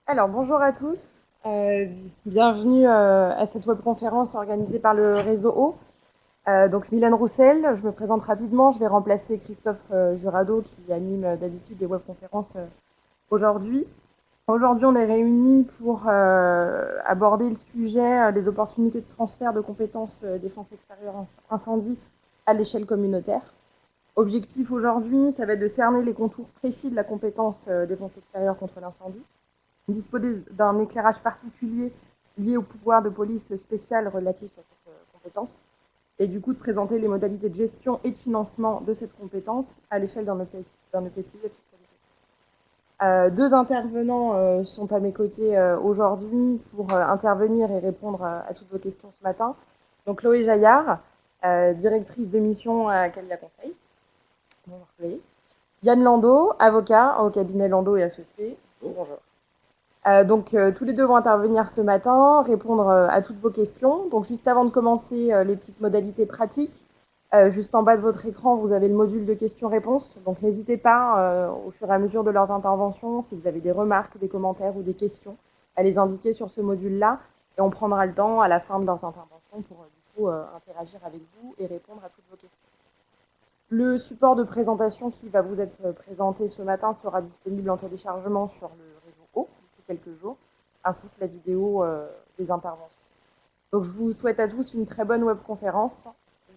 Alors, bonjour à tous. Bienvenue à cette webconférence organisée par le réseau O. Donc, Mylène Roussel, je me présente rapidement. Je vais remplacer Christophe Jurado qui anime d'habitude les webconférences aujourd'hui. Aujourd'hui, on est réunis pour aborder le sujet des opportunités de transfert de compétences défense extérieure incendie à l'échelle communautaire. Objectif aujourd'hui, ça va être de cerner les contours précis de la compétence défense extérieure contre l'incendie, disposer d'un éclairage particulier lié au pouvoir de police spécial relatif à cette compétence, et du coup de présenter les modalités de gestion et de financement de cette compétence à l'échelle d'un EPCI à fiscalité. Deux intervenants sont à mes côtés aujourd'hui pour intervenir et répondre à toutes vos questions ce matin. Donc Chloé Jaillard, directrice de mission à Calia Conseil. Bonjour Chloé. Yann Landau, avocat au cabinet Landau et Associés. Bonjour. Tous les deux vont intervenir ce matin, répondre à toutes vos questions. Donc, juste avant de commencer les petites modalités pratiques, juste en bas de votre écran, vous avez le module de questions-réponses. Donc, n'hésitez pas, au fur et à mesure de leurs interventions, si vous avez des remarques, des commentaires ou des questions, à les indiquer sur ce module-là. Et on prendra le temps à la fin de leurs interventions pour interagir avec vous et répondre à toutes vos questions. Le support de présentation qui va vous être présenté ce matin sera disponible en téléchargement sur le réseau O d'ici quelques jours, ainsi que la vidéo des interventions. Donc je vous souhaite à tous une très bonne webconférence.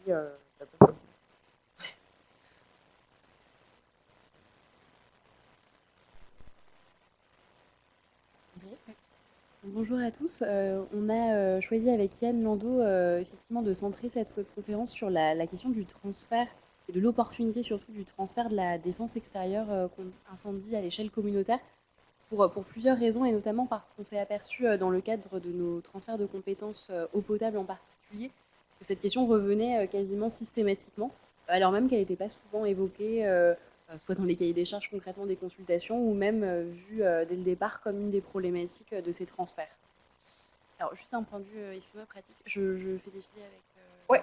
Et, Bonjour à tous. On a choisi avec Yann Landau effectivement de centrer cette webconférence sur la question du transfert et de l'opportunité surtout du transfert de la défense extérieure contre incendie à l'échelle communautaire pour plusieurs raisons et notamment parce qu'on s'est aperçu dans le cadre de nos transferts de compétences eau potable en particulier que cette question revenait quasiment systématiquement alors même qu'elle n'était pas souvent évoquée soit dans les cahiers des charges concrètement des consultations ou même vue dès le départ comme une des problématiques de ces transferts. Alors, juste un point de vue, excuse-moi, pratique, je fais défiler avec. ouais.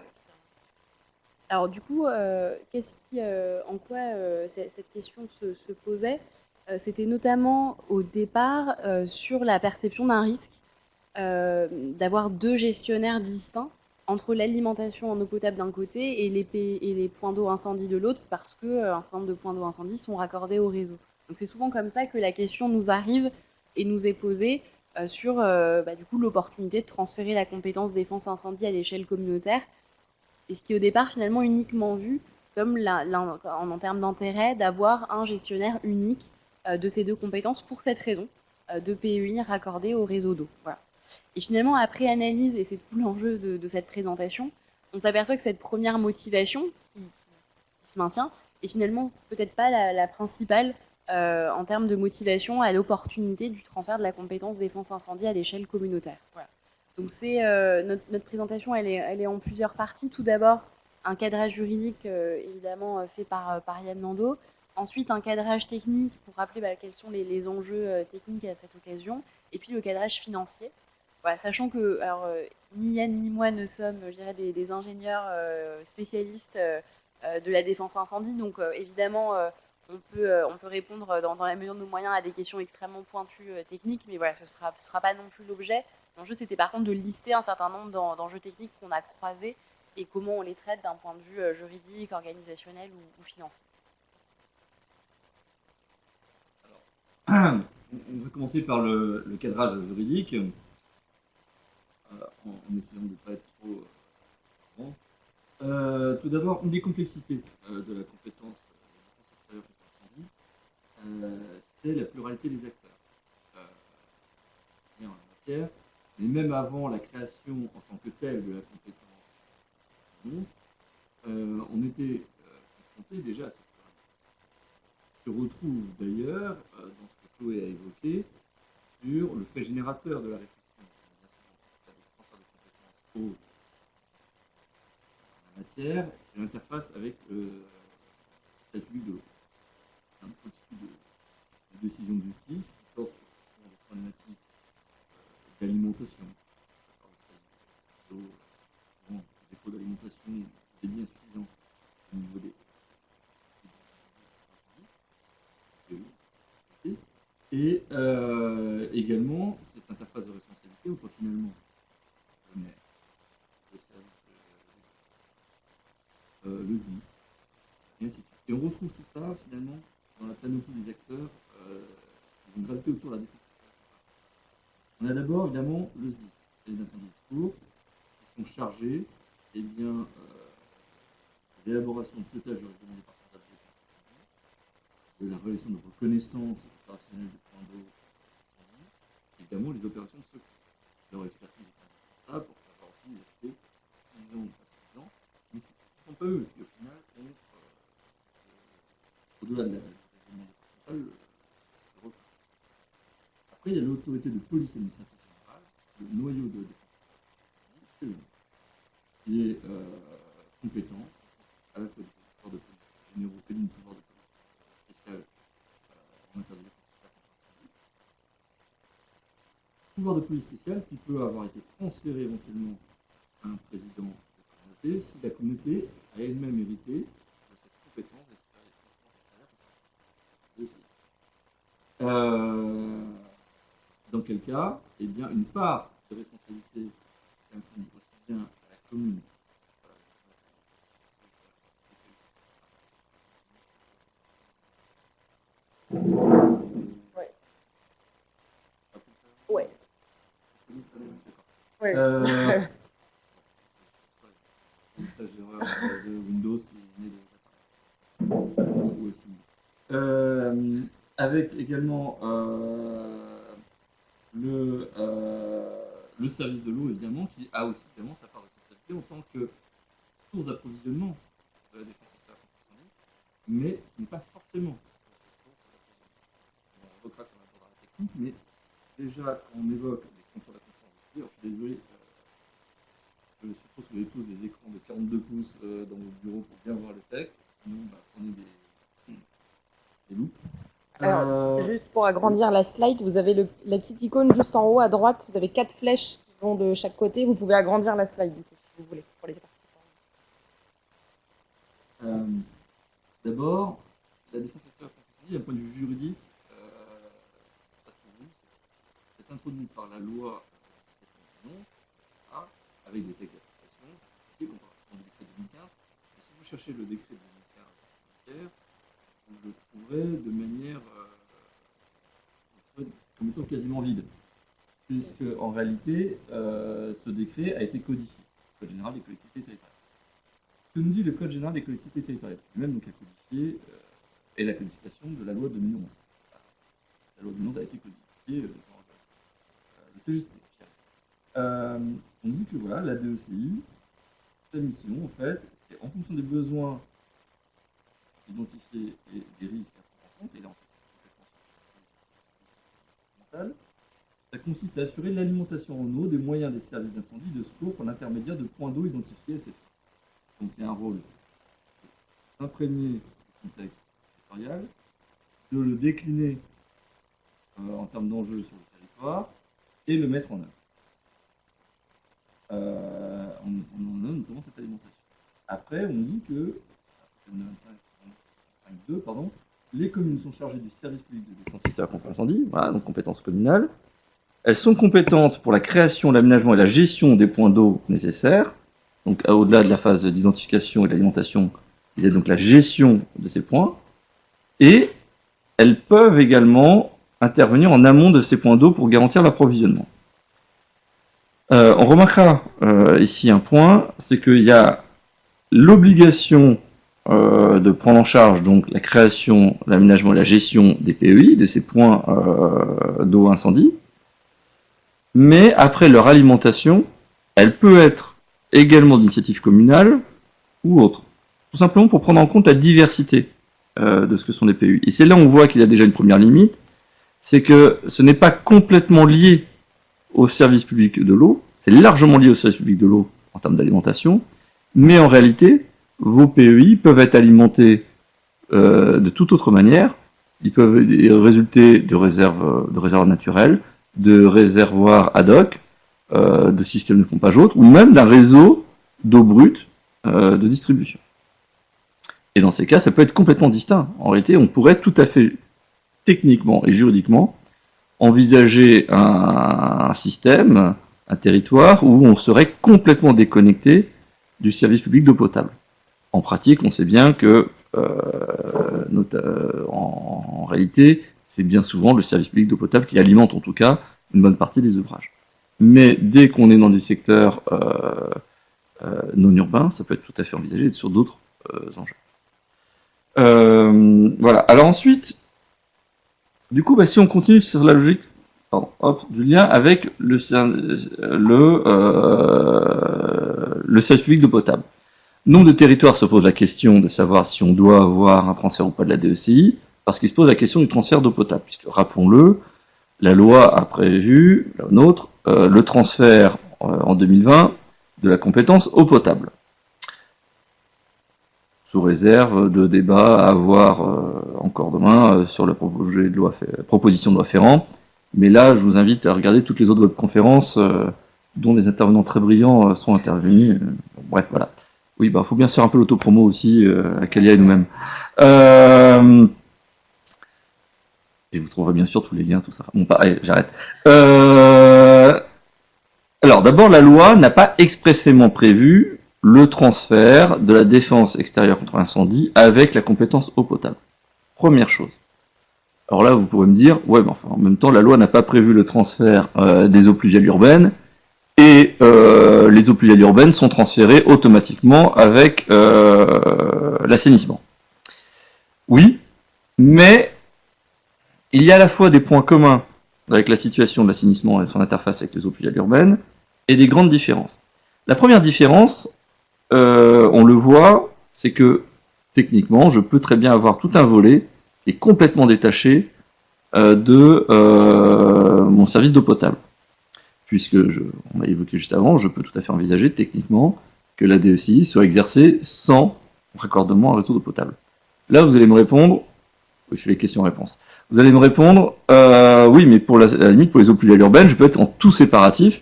Alors, du coup, en quoi cette question se posait c'était notamment au départ sur la perception d'un risque d'avoir deux gestionnaires distincts entre l'alimentation en eau potable d'un côté et les points d'eau incendie de l'autre, parce qu'un certain nombre de points d'eau incendie sont raccordés au réseau. Donc c'est souvent comme ça que la question nous arrive et nous est posée sur du coup l'opportunité de transférer la compétence défense incendie à l'échelle communautaire, et ce qui est au départ finalement uniquement vu comme en termes d'intérêt d'avoir un gestionnaire unique de ces deux compétences pour cette raison de PEI raccordé au réseau d'eau. Voilà. Et finalement, après analyse, et c'est tout l'enjeu de cette présentation, on s'aperçoit que cette première motivation qui se maintient est finalement peut-être pas la principale en termes de motivation à l'opportunité du transfert de la compétence défense incendie à l'échelle communautaire. Voilà. Donc c'est notre présentation, elle est en plusieurs parties. Tout d'abord, un cadrage juridique évidemment fait par Yann Landau. Ensuite, un cadrage technique pour rappeler quels sont les enjeux techniques à cette occasion. Et puis le cadrage financier. Voilà, sachant que alors, ni Yann ni moi ne sommes, je dirais, des ingénieurs spécialistes de la défense incendie. Donc évidemment, on peut répondre dans la mesure de nos moyens à des questions extrêmement pointues techniques, mais voilà, ce sera pas non plus l'objet. L'enjeu, c'était par contre de lister un certain nombre d'enjeux techniques qu'on a croisés et comment on les traite d'un point de vue juridique, organisationnel ou financier. Alors, on va commencer par le cadrage juridique, en essayant de ne pas être trop grand. Tout d'abord, une des complexités de la compétence de défense extérieure contre l'incendie, c'est la pluralité des acteurs en la matière. Mais même avant la création en tant que telle de la compétence 11, on était confronté déjà à cette pluralité. Se retrouve d'ailleurs dans ce que Chloé a évoqué sur le fait générateur de la réflexion des transferts de compétences en la matière, c'est l'interface avec le statut de un multitude de décisions de justice qui portent sur des problématiques d'alimentation. Souvent, des défauts d'alimentation, des biens suffisants au niveau des Et également, cette interface de responsabilité, on peut finalement le maire, le service, le SDIS, et ainsi de suite. Et on retrouve tout ça, finalement, dans la panoplie des acteurs qui vont graviter autour de la défense. On a d'abord, évidemment, le SDIS, les incendies de secours, qui sont chargés, eh bien, de l'élaboration de pilotage du règlement départemental de la relation de reconnaissance opérationnelle des points d'eau, évidemment, les opérations de secours. Leur expertise est indispensable pour savoir aussi les aspects suffisants ou pas suffisants, mais ce ne sont pas eux qui, au final, ont, au-delà de la règlement départemental, le recours. Après, il y a l'autorité de police administrative générale, le noyau de défense, CEI, qui est compétent à la fois des pouvoirs de police généraux et d'une pouvoir de police spécial en matière de défense contre l'incendie. Pouvoir de police spécial qui peut avoir été transféré éventuellement à un président de communauté si la communauté a elle-même hérité de cette compétence dans quel cas, eh bien, une part de responsabilité qui incombe aussi bien à la commune Ouais. Ouais. Message d'erreur de Windows qui venait de avec également le service de l'eau, évidemment, qui a aussi évidemment sa part de responsabilité en tant que source d'approvisionnement de la défense contre l'incendie, mais qui n'est pas forcément on évoquera quand on abordera la technique, mais déjà quand on évoque les contrôles d'incendie, alors je suis désolé, je suppose que vous avez tous des écrans de 42 pouces dans vos bureaux pour bien voir le texte, sinon prenez des loupes. Alors, juste pour agrandir la slide, vous avez la petite icône juste en haut à droite, vous avez 4 flèches qui vont de chaque côté, vous pouvez agrandir la slide du coup, si vous voulez, pour les participants. D'abord, la défense extérieure contre l'incendie, d'un point de vue juridique, c'est introduit par la loi avec des textes d'application, on parle du décret de 2015, et si vous cherchez le décret de 2015, vous le trouverez de manière comme étant quasiment vide, puisque en réalité, ce décret a été codifié, le Code général des collectivités territoriales. Ce que nous dit le Code général des collectivités territoriales, lui-même donc a codifié, est la codification de la loi de 2011. La loi de 2011 a été codifiée dans le CGCT. On dit que voilà, la DECI, sa mission, en fait, c'est en fonction des besoins identifiés et des risques à prendre en compte, et là, on fait ça consiste à assurer l'alimentation en eau des moyens des services d'incendie et de secours par l'intermédiaire de points d'eau identifiés à cette fin. Donc, il y a un rôle d'imprégner du contexte territorial, de le décliner en termes d'enjeux sur le territoire et le mettre en œuvre. On a notamment cette alimentation. Après, on dit que, les communes sont chargées du service public de défense extérieure contre l'incendie, voilà, donc compétence communale. Elles sont compétentes pour la création, l'aménagement et la gestion des points d'eau nécessaires. Donc, au-delà de la phase d'identification et d'alimentation, il y a donc la gestion de ces points. Et elles peuvent également intervenir en amont de ces points d'eau pour garantir l'approvisionnement. On remarquera ici un point, c'est qu'il y a l'obligation de prendre en charge donc la création, l'aménagement et la gestion des PEI, de ces points d'eau incendie, mais après leur alimentation, elle peut être également d'initiative communale ou autre, tout simplement pour prendre en compte la diversité de ce que sont les PEI. Et c'est là où on voit qu'il y a déjà une première limite, c'est que ce n'est pas complètement lié au service public de l'eau, c'est largement lié au service public de l'eau en termes d'alimentation, mais en réalité, vos PEI peuvent être alimentés de toute autre manière. Ils peuvent résulter de réserves naturelles, de réservoirs ad hoc, de systèmes de pompage autres, ou même d'un réseau d'eau brute de distribution. Et dans ces cas, ça peut être complètement distinct. En réalité, on pourrait tout à fait, techniquement et juridiquement, envisager un système, un territoire où on serait complètement déconnecté du service public d'eau potable. En pratique, on sait bien que, en réalité, c'est bien souvent le service public d'eau potable qui alimente en tout cas une bonne partie des ouvrages. Mais dès qu'on est dans des secteurs non urbains, ça peut être tout à fait envisagé sur d'autres enjeux. Voilà. Alors ensuite, du coup, si on continue sur la logique du lien avec le service public d'eau potable. Nombre de territoires se pose la question de savoir si on doit avoir un transfert ou pas de la DECI, parce qu'il se pose la question du transfert d'eau potable, puisque, rappelons-le, la loi a prévu, la nôtre, le transfert en 2020 de la compétence eau potable, sous réserve de débats à avoir encore demain sur la proposition de loi Ferrand. Mais là, je vous invite à regarder toutes les autres webconférences dont des intervenants très brillants sont intervenus. Bref, voilà. Oui, faut bien se faire un peu l'autopromo aussi, à Calia et nous-mêmes. Et vous trouverez bien sûr tous les liens, tout ça. Bon, allez, j'arrête. Alors, d'abord, la loi n'a pas expressément prévu le transfert de la défense extérieure contre l'incendie avec la compétence eau potable. Première chose. Alors là, vous pourrez me dire, ouais, mais enfin, en même temps, la loi n'a pas prévu le transfert des eaux pluviales urbaines, et les eaux pluviales urbaines sont transférées automatiquement avec l'assainissement. Oui, mais il y a à la fois des points communs avec la situation de l'assainissement et son interface avec les eaux pluviales urbaines, et des grandes différences. La première différence, on le voit, c'est que techniquement, je peux très bien avoir tout un volet qui est complètement détaché de mon service d'eau potable. Puisque, on l'a évoqué juste avant, je peux tout à fait envisager techniquement que la DECI soit exercée sans raccordement à un réseau d'eau potable. Là, vous allez me répondre, je fais les questions-réponses, vous allez me répondre, oui, mais à la limite, pour les eaux pluviales urbaines, je peux être en tout séparatif,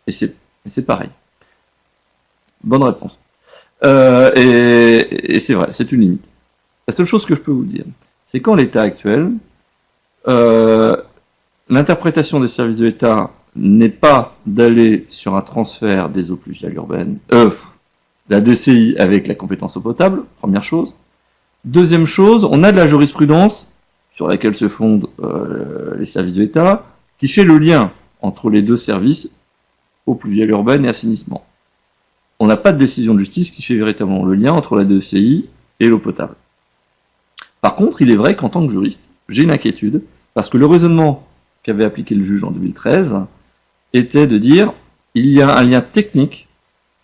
et c'est pareil. Bonne réponse. Et c'est vrai, c'est une limite. La seule chose que je peux vous dire, c'est qu'en l'état actuel, l'interprétation des services de l'État n'est pas d'aller sur un transfert des eaux pluviales urbaines, la DCI avec la compétence eau potable, première chose. Deuxième chose, on a de la jurisprudence sur laquelle se fondent les services de l'État, qui fait le lien entre les deux services, eaux pluviales urbaines et assainissement. On n'a pas de décision de justice qui fait véritablement le lien entre la DECI et l'eau potable. Par contre, il est vrai qu'en tant que juriste, j'ai une inquiétude, parce que le raisonnement qu'avait appliqué le juge en 2013 était de dire il y a un lien technique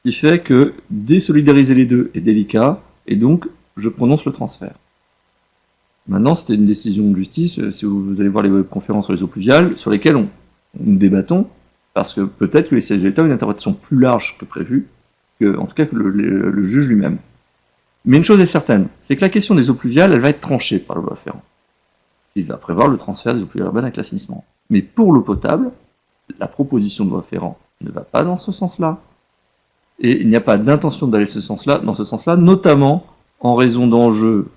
qui fait que désolidariser les deux est délicat, et donc je prononce le transfert. Maintenant, c'était une décision de justice, si vous allez voir les conférences sur les eaux pluviales, sur lesquelles nous débattons, parce que peut-être que les services de l'État ont une interprétation plus large que prévu, en tout cas que le juge lui-même. Mais une chose est certaine, c'est que la question des eaux pluviales, elle va être tranchée par la loi Ferrand. Il va prévoir le transfert des eaux pluviales urbaines avec l'assainissement. Mais pour l'eau potable, la proposition de loi Ferrand ne va pas dans ce sens-là. Et il n'y a pas d'intention d'aller dans ce sens-là, notamment en raison d'enjeux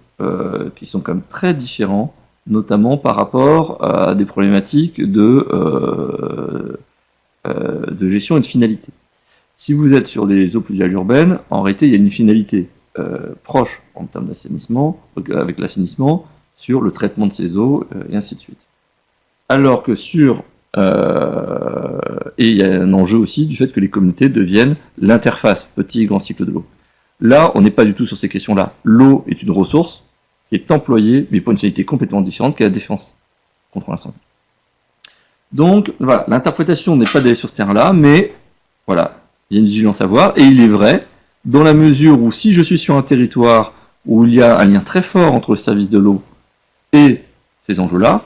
qui sont quand même très différents, notamment par rapport à des problématiques de gestion et de finalité. Si vous êtes sur des eaux pluviales urbaines, en réalité, il y a une finalité proche en termes d'assainissement, avec l'assainissement, sur le traitement de ces eaux, et ainsi de suite. Alors que et il y a un enjeu aussi du fait que les communautés deviennent l'interface, petit et grand cycle de l'eau. Là, on n'est pas du tout sur ces questions-là. L'eau est une ressource qui est employée, mais pour une finalité complètement différente qu'est la défense contre l'incendie. Donc, voilà, l'interprétation n'est pas d'aller sur ce terrain-là, mais voilà, il y a une vigilance à voir, et il est vrai, dans la mesure où si je suis sur un territoire où il y a un lien très fort entre le service de l'eau et ces enjeux-là,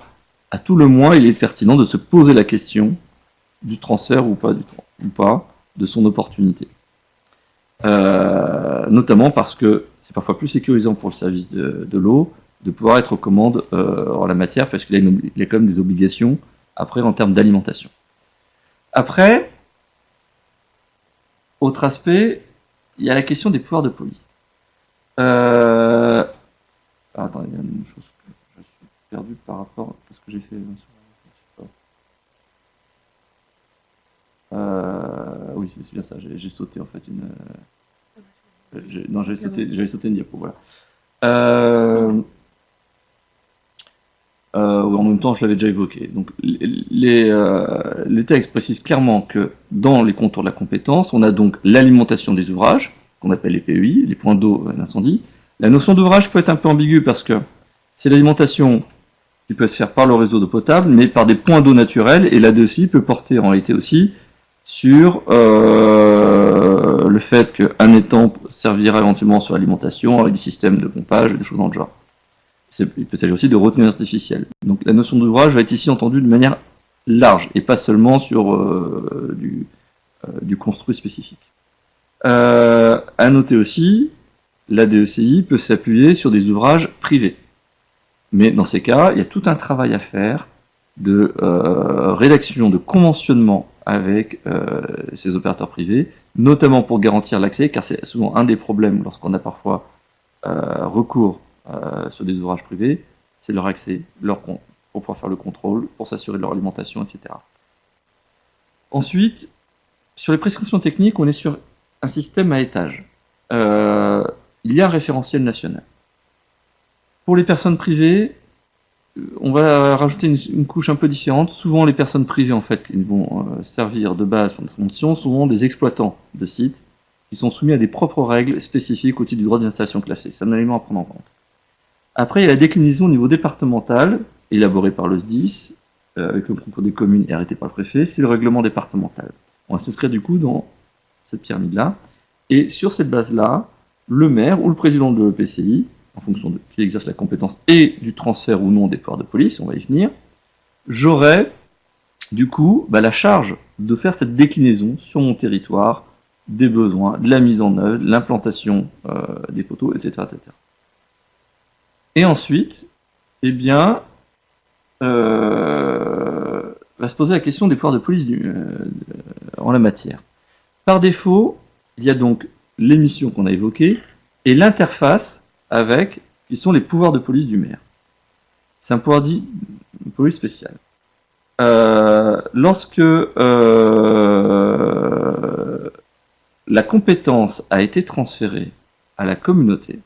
à tout le moins, il est pertinent de se poser la question du transfert ou pas de son opportunité. Notamment parce que c'est parfois plus sécurisant pour le service de l'eau de pouvoir être aux commandes en la matière, parce qu'il a quand même des obligations après en termes d'alimentation. Après, autre aspect, il y a la question des pouvoirs de police. Attendez, il y a une chose que je suis perdu par rapport à ce que j'ai fait. Oui, c'est bien ça, j'ai sauté en fait une. Non, j'avais sauté une diapo, voilà. En même temps, je l'avais déjà évoqué. Donc, les textes précisent clairement que dans les contours de la compétence, on a donc l'alimentation des ouvrages, qu'on appelle les PEI, les points d'eau d'incendie. La notion d'ouvrage peut être un peu ambiguë parce que c'est l'alimentation qui peut se faire par le réseau d'eau potable, mais par des points d'eau naturels, et la DECI peut porter en réalité aussi sur le fait qu'un étang servira éventuellement sur l'alimentation avec des systèmes de pompage et des choses dans le genre. Il peut s'agir aussi de retenue artificielle. Donc la notion d'ouvrage va être ici entendue de manière large et pas seulement sur du construit spécifique. À noter aussi, la DECI peut s'appuyer sur des ouvrages privés. Mais dans ces cas, il y a tout un travail à faire de rédaction, de conventionnement avec ces opérateurs privés, notamment pour garantir l'accès, car c'est souvent un des problèmes lorsqu'on a parfois recours sur des ouvrages privés, c'est leur accès, leur compte, pour pouvoir faire le contrôle, pour s'assurer de leur alimentation, etc. Ensuite, sur les prescriptions techniques, on est sur un système à étages. Il y a un référentiel national. Pour les personnes privées, on va rajouter une couche un peu différente. Souvent, les personnes privées, en fait, qui vont servir de base pour notre mission, sont des exploitants de sites qui sont soumis à des propres règles spécifiques au titre du droit des installations classées. C'est un élément à prendre en compte. Après, il y a la déclinaison au niveau départemental, élaborée par le SDIS, avec le concours des communes et arrêté par le préfet. C'est le règlement départemental. On va s'inscrire du coup dans cette pyramide-là. Et sur cette base-là, le maire ou le président de l'EPCI, en fonction de qui exerce la compétence et du transfert ou non des pouvoirs de police, on va y venir, j'aurai du coup la charge de faire cette déclinaison sur mon territoire des besoins, de la mise en œuvre, de l'implantation des poteaux, etc., etc. Et ensuite, eh bien, va se poser la question des pouvoirs de police en la matière. Par défaut, il y a donc les missions qu'on a évoquées et l'interface avec qui sont les pouvoirs de police du maire. C'est un pouvoir dit de police spécial. Lorsque la compétence a été transférée à la communauté,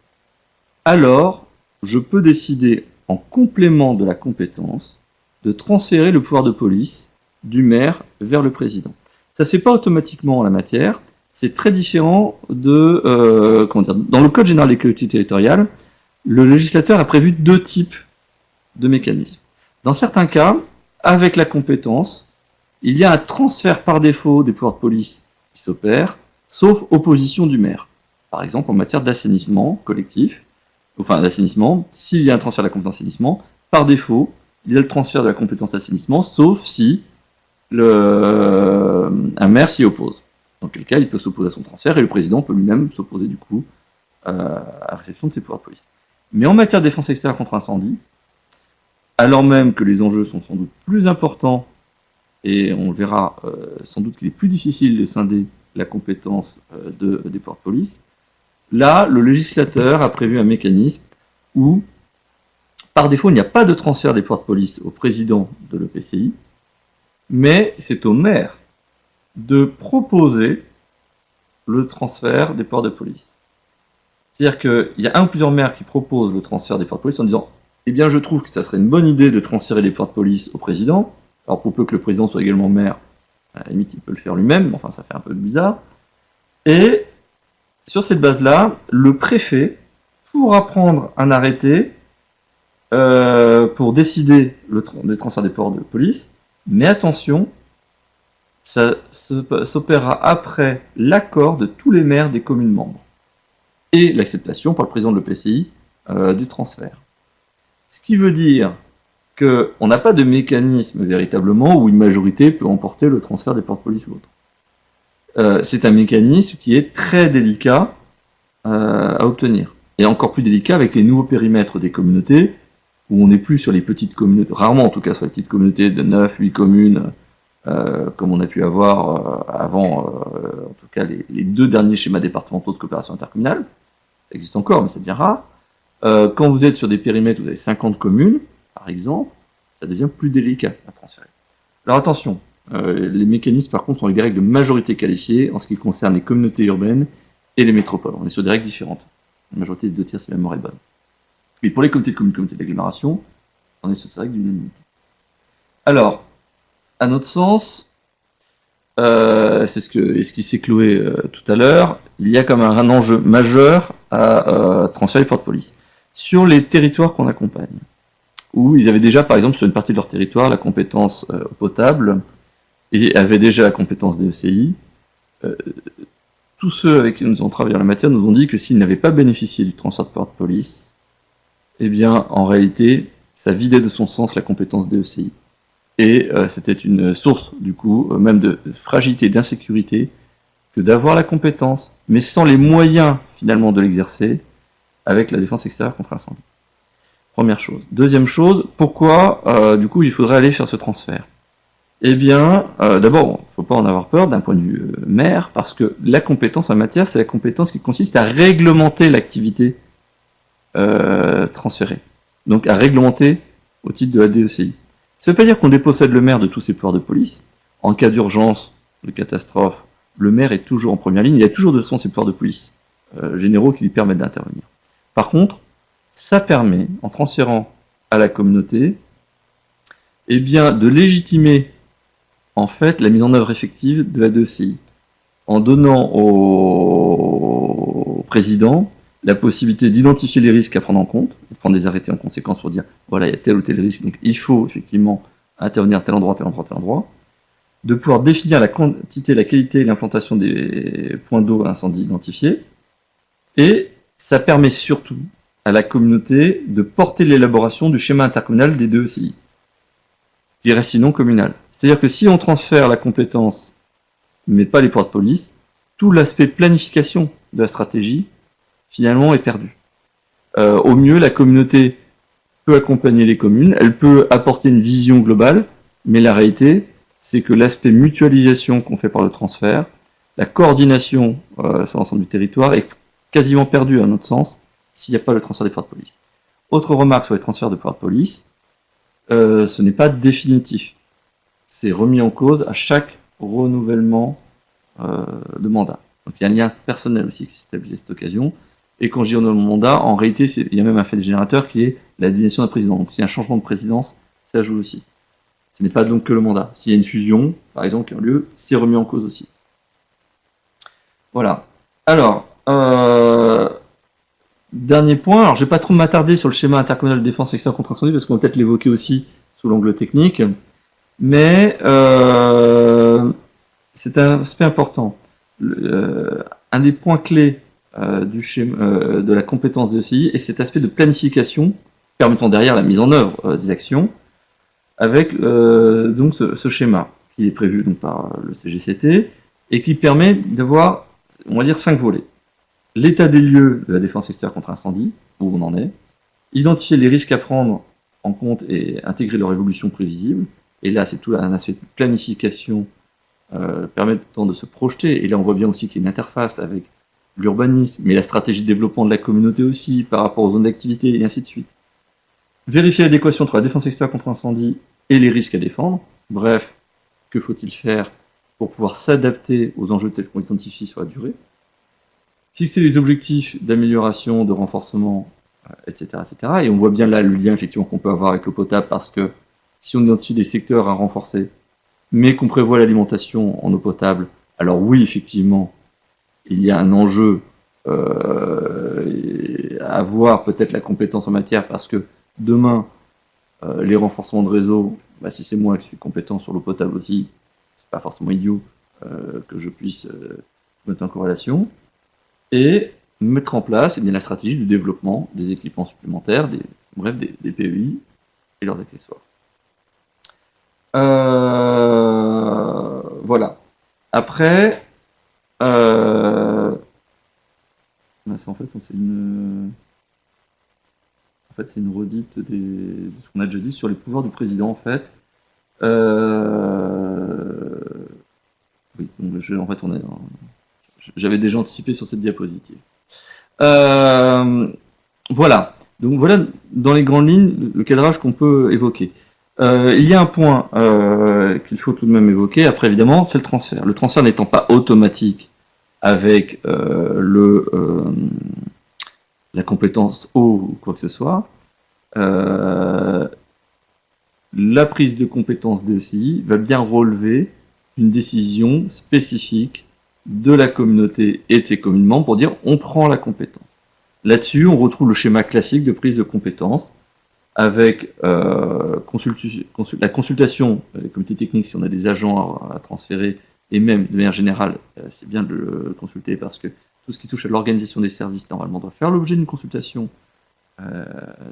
alors je peux décider, en complément de la compétence, de transférer le pouvoir de police du maire vers le président. Ça ne se fait pas automatiquement en la matière, c'est très différent de... Dans le Code général des collectivités territoriales, le législateur a prévu 2 types de mécanismes. Dans certains cas, avec la compétence, il y a un transfert par défaut des pouvoirs de police qui s'opère, sauf opposition du maire. Par exemple, en matière d'assainissement collectif, enfin d'assainissement, s'il y a un transfert de la compétence assainissement, par défaut, il y a le transfert de la compétence assainissement, sauf si un maire s'y oppose. Dans quel cas, il peut s'opposer à son transfert et le président peut lui-même s'opposer du coup à la réception de ses pouvoirs de police. Mais en matière de défense extérieure contre incendie, alors même que les enjeux sont sans doute plus importants, et on verra sans doute qu'il est plus difficile de scinder la compétence des pouvoirs de police, là, le législateur a prévu un mécanisme où, par défaut, il n'y a pas de transfert des pouvoirs de police au président de l'EPCI, mais c'est au maire de proposer le transfert des pouvoirs de police. C'est-à-dire qu'il y a un ou plusieurs maires qui proposent le transfert des pouvoirs de police en disant « Eh bien, je trouve que ça serait une bonne idée de transférer les pouvoirs de police au président. Alors, pour peu que le président soit également maire, à la limite, il peut le faire lui-même, mais enfin, ça fait un peu bizarre. Et sur cette base-là, le préfet pourra prendre un arrêté pour décider des transferts des pouvoirs de police, mais attention, ça s'opérera après l'accord de tous les maires des communes membres et l'acceptation par le président de l'EPCI du transfert. Ce qui veut dire qu'on n'a pas de mécanisme véritablement où une majorité peut emporter le transfert des pouvoirs de police ou autre. C'est un mécanisme qui est très délicat à obtenir. Et encore plus délicat avec les nouveaux périmètres des communautés, où on n'est plus sur les petites communautés, rarement en tout cas sur les petites communautés de 9, 8 communes, comme on a pu avoir avant, en tout cas les 2 derniers schémas départementaux de coopération intercommunale. Ça existe encore, mais ça devient rare. Quand vous êtes sur des périmètres où vous avez 50 communes, par exemple, ça devient plus délicat à transférer. Alors attention, Les mécanismes, par contre, sont avec des règles de majorité qualifiée en ce qui concerne les communautés urbaines et les métropoles. On est sur des règles différentes. La majorité des 2/3, si ma mémoire est bonne. Mais pour les comités de communes, comités d'agglomération, on est sur ces règles d'unanimité. Alors, à notre sens, c'est ce qui s'est cloué tout à l'heure, il y a comme un enjeu majeur à transférer les pouvoirs de police. Sur les territoires qu'on accompagne, où ils avaient déjà, par exemple, sur une partie de leur territoire, la compétence eau potable, et avaient déjà la compétence des ECI, tous ceux avec qui nous avons travaillé en la matière nous ont dit que s'ils n'avaient pas bénéficié du transfert de pouvoir de police, eh bien, en réalité, ça vidait de son sens la compétence des ECI. Et c'était une source, du coup, même de fragilité, d'insécurité, que d'avoir la compétence, mais sans les moyens, finalement, de l'exercer, avec la défense extérieure contre l'incendie. Première chose. Deuxième chose, pourquoi, du coup, il faudrait aller faire ce transfert? Eh bien, d'abord, il ne faut pas en avoir peur d'un point de vue maire, parce que la compétence en matière, c'est la compétence qui consiste à réglementer l'activité transférée. Donc, à réglementer au titre de la DECI. Ça ne veut pas dire qu'on dépossède le maire de tous ses pouvoirs de police. En cas d'urgence, de catastrophe, le maire est toujours en première ligne, il a toujours de son ses pouvoirs de police généraux qui lui permettent d'intervenir. Par contre, ça permet, en transférant à la communauté, eh bien, de légitimer en fait la mise en œuvre effective de la DECI, en donnant au président la possibilité d'identifier les risques à prendre en compte, de prendre des arrêtés en conséquence pour dire voilà, il y a tel ou tel risque, donc il faut effectivement intervenir à tel endroit, tel endroit, tel endroit, de pouvoir définir la quantité, la qualité et l'implantation des points d'eau à incendie identifiés, et ça permet surtout à la communauté de porter l'élaboration du schéma intercommunal des deux ECI, qui reste sinon communal. C'est-à-dire que si on transfère la compétence, mais pas les pouvoirs de police, tout l'aspect planification de la stratégie, finalement, est perdu. Au mieux, la communauté peut accompagner les communes, elle peut apporter une vision globale, mais la réalité, c'est que l'aspect mutualisation qu'on fait par le transfert, la coordination sur l'ensemble du territoire est quasiment perdue, à notre sens, s'il n'y a pas le transfert des pouvoirs de police. Autre remarque sur les transferts de pouvoirs de police, ce n'est pas définitif. C'est remis en cause à chaque renouvellement de mandat. Donc il y a un lien personnel aussi qui s'établit à cette occasion. Et quand je dis renouvellement de mandat, en réalité, il y a même un fait générateur qui est la désignation d'un président. Donc s'il y a un changement de présidence, ça joue aussi. Ce n'est pas donc que le mandat. S'il y a une fusion, par exemple, qui a lieu, c'est remis en cause aussi. Voilà. Alors, dernier point. Alors, je ne vais pas trop m'attarder sur le schéma intercommunal de défense extérieure contre incendie, parce qu'on va peut-être l'évoquer aussi sous l'angle technique. Mais c'est un aspect important. Un des points clés du schéma, de la compétence de ECI est cet aspect de planification permettant derrière la mise en œuvre des actions avec donc ce schéma qui est prévu donc, par le CGCT et qui permet d'avoir, on va dire, 5 volets. L'état des lieux de la défense extérieure contre incendie, où on en est, identifier les risques à prendre en compte et intégrer leur évolution prévisible, et là c'est tout un aspect de planification permettant de se projeter, et là on voit bien aussi qu'il y a une interface avec l'urbanisme, mais la stratégie de développement de la communauté aussi, par rapport aux zones d'activité, et ainsi de suite. Vérifier l'adéquation entre la défense extérieure contre incendie et les risques à défendre. Bref, que faut-il faire pour pouvoir s'adapter aux enjeux tels qu'on identifie sur la durée. Fixer les objectifs d'amélioration, de renforcement, etc., etc. Et on voit bien là le lien effectivement qu'on peut avoir avec l'eau potable, parce que si on identifie des secteurs à renforcer, mais qu'on prévoit l'alimentation en eau potable, alors oui, effectivement, il y a un enjeu à avoir peut-être la compétence en matière, parce que demain, les renforcements de réseau, bah, si c'est moi qui suis compétent sur l'eau potable aussi, c'est pas forcément idiot que je puisse mettre en corrélation, et mettre en place eh bien, la stratégie du développement des équipements supplémentaires, des PEI et leurs accessoires. Voilà. Après, en fait, c'est une redite de ce qu'on a déjà dit sur les pouvoirs du président, en fait. Oui, donc j'avais déjà anticipé sur cette diapositive. Voilà. Donc voilà, dans les grandes lignes, le cadrage qu'on peut évoquer. Il y a un point qu'il faut tout de même évoquer, après évidemment, c'est le transfert. Le transfert n'étant pas automatique avec la compétence eau ou quoi que ce soit, la prise de compétence DECI va bien relever une décision spécifique de la communauté et de ses communes membres pour dire on prend la compétence. Là-dessus, on retrouve le schéma classique de prise de compétence avec la consultation des comités techniques si on a des agents à transférer, et même de manière générale, c'est bien de le consulter parce que tout ce qui touche à l'organisation des services, normalement, doit faire l'objet d'une consultation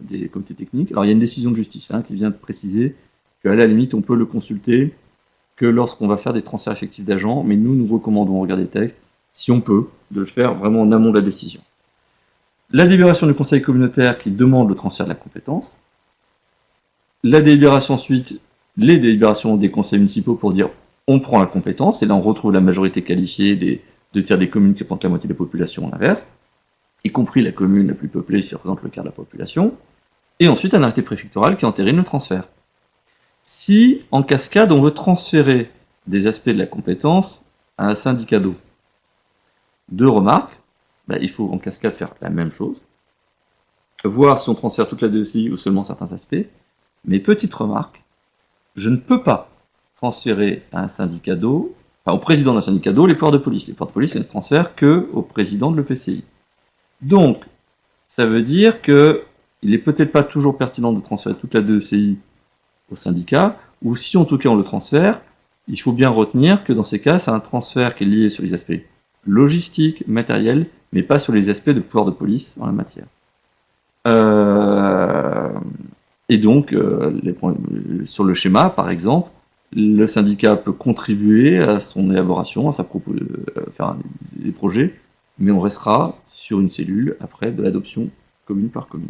des comités techniques. Alors il y a une décision de justice qui vient de préciser qu'à la limite, on peut le consulter que lorsqu'on va faire des transferts effectifs d'agents, mais nous recommandons, regardez le texte, si on peut, de le faire vraiment en amont de la décision. La délibération du conseil communautaire qui demande le transfert de la compétence, la délibération ensuite, les délibérations des conseils municipaux pour dire on prend la compétence, et là on retrouve la majorité qualifiée des 2/3 des communes qui représentent la moitié de la population, l'inverse, y compris la commune la plus peuplée qui représente le quart de la population, et ensuite un arrêté préfectoral qui entérine le transfert. Si, en cascade, on veut transférer des aspects de la compétence à un syndicat d'eau, 2 remarques, il faut en cascade faire la même chose, voir si on transfère toute la DECI ou seulement certains aspects, mais petite remarque, je ne peux pas transférer à un syndicat d'eau, au président d'un syndicat d'eau, les pouvoirs de police. Les pouvoirs de police ne transfèrent qu'au président de l'EPCI. Donc, ça veut dire qu'il n'est peut-être pas toujours pertinent de transférer toute la DECI au syndicat, ou si en tout cas on le transfère, il faut bien retenir que dans ces cas, c'est un transfert qui est lié sur les aspects logistiques, matériels, mais pas sur les aspects de pouvoir de police en la matière. Et donc, sur le schéma, par exemple, le syndicat peut contribuer à son élaboration, à faire des projets, mais on restera sur une cellule après de l'adoption commune par commune,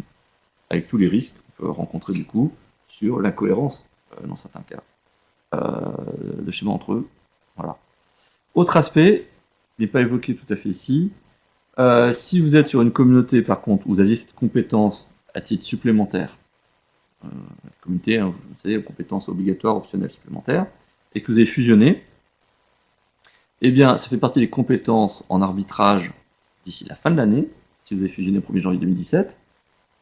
avec tous les risques qu'on peut rencontrer du coup sur l'incohérence, dans certains cas, de schéma entre eux. Voilà. Autre aspect, il n'est pas évoqué tout à fait ici, si vous êtes sur une communauté, par contre, où vous aviez cette compétence à titre supplémentaire, la communauté, vous savez, compétences obligatoires, optionnelles, supplémentaires, et que vous avez fusionné, eh bien, ça fait partie des compétences en arbitrage d'ici la fin de l'année, si vous avez fusionné au 1er janvier 2017.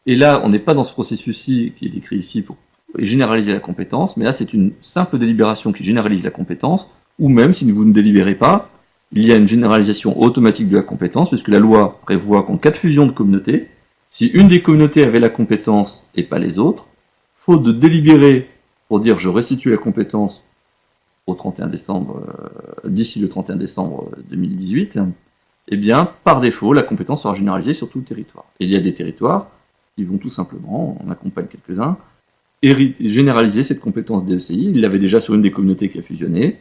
Et là, on n'est pas dans ce processus-ci qui est décrit ici pour généraliser la compétence, mais là, c'est une simple délibération qui généralise la compétence, ou même, si vous ne délibérez pas, il y a une généralisation automatique de la compétence, puisque la loi prévoit qu'en cas de fusion de communautés, si une des communautés avait la compétence et pas les autres, faute de délibérer pour dire je restitue la compétence au 31 décembre, d'ici le 31 décembre 2018, eh bien, par défaut, la compétence sera généralisée sur tout le territoire. Et il y a des territoires qui vont tout simplement, on accompagne quelques-uns, généraliser cette compétence DECI. Il l'avait déjà sur une des communautés qui a fusionné,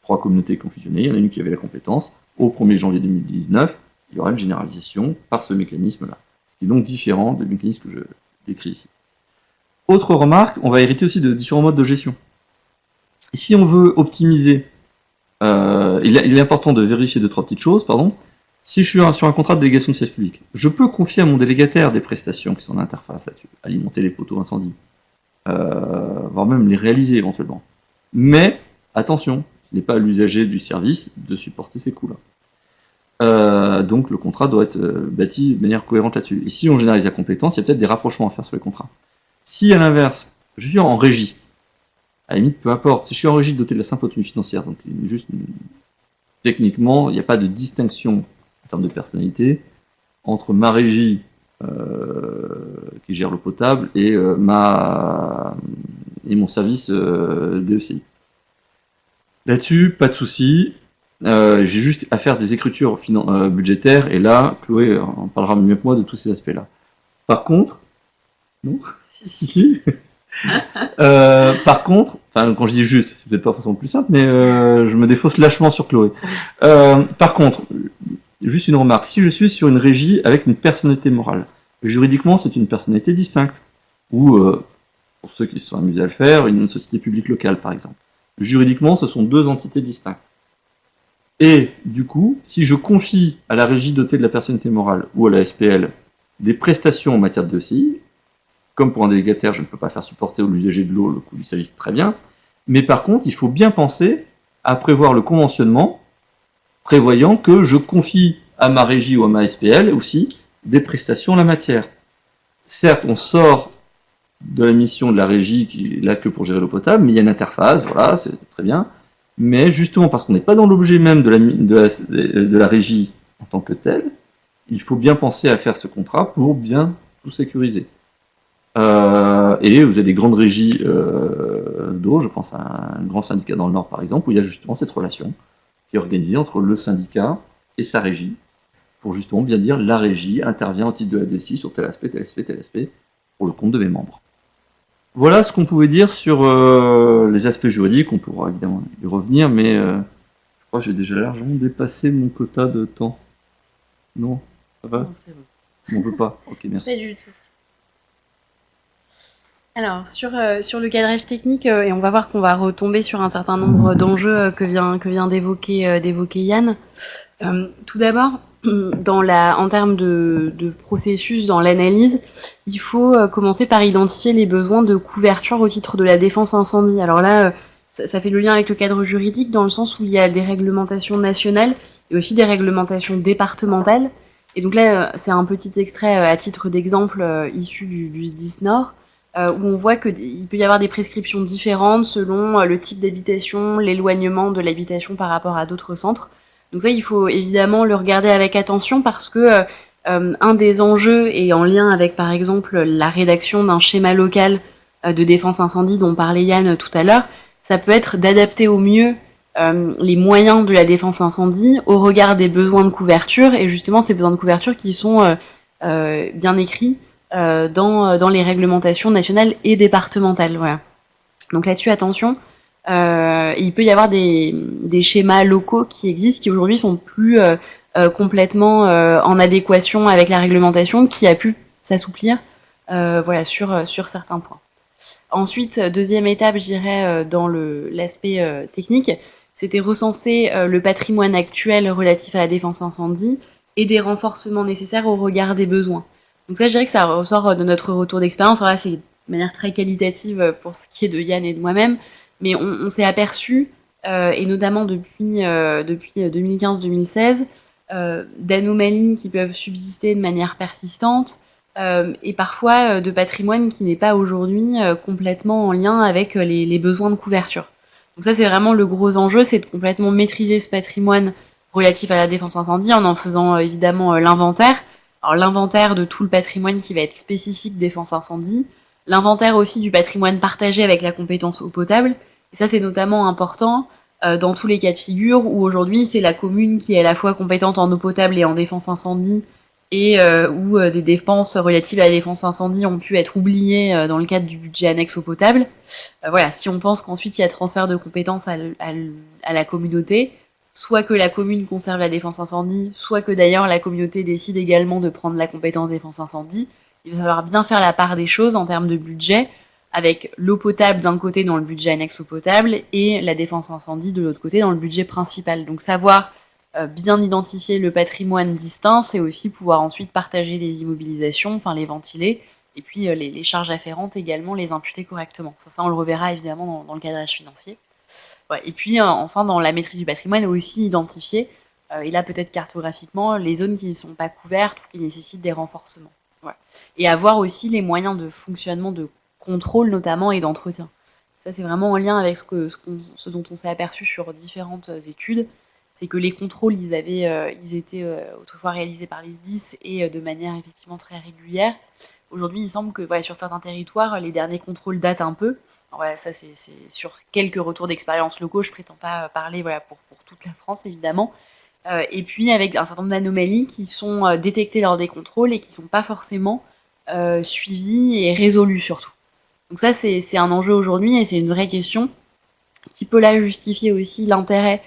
3 communautés qui ont fusionné, il y en a une qui avait la compétence. Au 1er janvier 2019, il y aura une généralisation par ce mécanisme-là, qui est donc différent du mécanisme que je décris ici. Autre remarque, on va hériter aussi de différents modes de gestion. Si on veut optimiser, il est important de vérifier 2-3 petites choses, pardon. Si je suis sur un contrat de délégation de service public, je peux confier à mon délégataire des prestations qui sont en interface là-dessus, alimenter les poteaux incendie, voire même les réaliser éventuellement. Mais, attention, ce n'est pas à l'usager du service de supporter ces coûts-là. Donc le contrat doit être bâti de manière cohérente là-dessus. Et si on généralise la compétence, il y a peut-être des rapprochements à faire sur les contrats. Si à l'inverse, je suis en régie, à la limite, peu importe, si je suis en régie dotée de la simple autonomie financière, donc juste techniquement, il n'y a pas de distinction en termes de personnalité entre ma régie qui gère l'eau potable et mon service DECI. Là-dessus, pas de souci. J'ai juste à faire des écritures budgétaires, et là, Chloé en parlera mieux que moi de tous ces aspects-là. Par contre, non, si. Par contre, quand je dis juste, c'est peut-être pas forcément plus simple, mais je me défausse lâchement sur Chloé. Par contre, juste une remarque, si je suis sur une régie avec une personnalité morale, juridiquement c'est une personnalité distincte, ou, pour ceux qui se sont amusés à le faire, une société publique locale par exemple. Juridiquement, ce sont 2 entités distinctes. Et du coup, si je confie à la régie dotée de la personnalité morale ou à la SPL des prestations en matière de DECI, comme pour un délégataire, je ne peux pas faire supporter aux usagers de l'eau le coût du service, très bien. Mais par contre, il faut bien penser à prévoir le conventionnement, prévoyant que je confie à ma régie ou à ma SPL aussi des prestations en la matière. Certes, on sort de la mission de la régie qui est là que pour gérer l'eau potable, mais il y a une interface, voilà, c'est très bien. Mais justement, parce qu'on n'est pas dans l'objet même de la régie en tant que telle, il faut bien penser à faire ce contrat pour bien tout sécuriser. Et vous avez des grandes régies d'eau, je pense à un grand syndicat dans le Nord par exemple, où il y a justement cette relation qui est organisée entre le syndicat et sa régie, pour justement bien dire la régie intervient au titre de la DSI sur tel aspect, tel aspect, tel aspect, pour le compte de mes membres. Voilà ce qu'on pouvait dire sur les aspects juridiques, on pourra évidemment y revenir, mais je crois que j'ai déjà largement dépassé mon quota de temps. Non, ça va? Non, c'est bon. On veut pas. Ok, merci. Pas du tout. Alors, sur le cadrage technique, et on va voir qu'on va retomber sur un certain nombre d'enjeux que vient d'évoquer Yann. Tout d'abord, en termes de processus dans l'analyse, il faut commencer par identifier les besoins de couverture au titre de la défense incendie. Alors là, ça fait le lien avec le cadre juridique dans le sens où il y a des réglementations nationales et aussi des réglementations départementales. Et donc là, c'est un petit extrait à titre d'exemple issu du SDIS Nord, où on voit qu'il peut y avoir des prescriptions différentes selon le type d'habitation, l'éloignement de l'habitation par rapport à d'autres centres. Donc ça, il faut évidemment le regarder avec attention parce que un des enjeux est en lien avec, par exemple, la rédaction d'un schéma local de défense incendie dont parlait Yann tout à l'heure. Ça peut être d'adapter au mieux les moyens de la défense incendie au regard des besoins de couverture et justement ces besoins de couverture qui sont bien écrits dans les réglementations nationales et départementales. Voilà. Donc là-dessus, attention. Il peut y avoir des schémas locaux qui existent, qui aujourd'hui sont plus complètement en adéquation avec la réglementation, qui a pu s'assouplir voilà, sur certains points. Ensuite, deuxième étape, je dirais, dans l'aspect technique, c'était recenser le patrimoine actuel relatif à la défense incendie et des renforcements nécessaires au regard des besoins. Donc ça, je dirais que ça ressort de notre retour d'expérience. Alors là, c'est de manière très qualitative pour ce qui est de Yann et de moi-même, mais on s'est aperçu, et notamment depuis 2015-2016, d'anomalies qui peuvent subsister de manière persistante, et parfois de patrimoine qui n'est pas aujourd'hui complètement en lien avec les besoins de couverture. Donc ça, c'est vraiment le gros enjeu, c'est de complètement maîtriser ce patrimoine relatif à la défense incendie en faisant évidemment l'inventaire. Alors l'inventaire de tout le patrimoine qui va être spécifique défense incendie, l'inventaire aussi du patrimoine partagé avec la compétence eau potable, et ça c'est notamment important dans tous les cas de figure où aujourd'hui c'est la commune qui est à la fois compétente en eau potable et en défense incendie, et où des dépenses relatives à la défense incendie ont pu être oubliées dans le cadre du budget annexe eau potable. Voilà, si on pense qu'ensuite il y a transfert de compétences à la communauté, soit que la commune conserve la défense incendie, soit que d'ailleurs la communauté décide également de prendre la compétence défense incendie, il va falloir bien faire la part des choses en termes de budget, avec l'eau potable d'un côté dans le budget annexe eau potable et la défense incendie de l'autre côté dans le budget principal. Donc savoir bien identifier le patrimoine distinct, c'est aussi pouvoir ensuite partager les immobilisations, enfin les ventiler, et puis les charges afférentes également les imputer correctement. Ça on le reverra évidemment dans le cadrage financier. Ouais, et puis enfin dans la maîtrise du patrimoine aussi identifier, et là peut-être cartographiquement, les zones qui ne sont pas couvertes ou qui nécessitent des renforcements. Ouais. Et avoir aussi les moyens de fonctionnement de contrôle notamment et d'entretien. Ça c'est vraiment en lien avec ce dont on s'est aperçu sur différentes études, c'est que les contrôles ils étaient autrefois réalisés par les SDIS et de manière effectivement très régulière. Aujourd'hui il semble que voilà, sur certains territoires les derniers contrôles datent un peu. Alors, voilà, ça c'est sur quelques retours d'expérience locaux, je prétends pas parler voilà, pour toute la France évidemment. Et puis avec un certain nombre d'anomalies qui sont détectées lors des contrôles et qui ne sont pas forcément suivies et résolues surtout. Donc ça c'est un enjeu aujourd'hui et c'est une vraie question qui peut là justifier aussi l'intérêt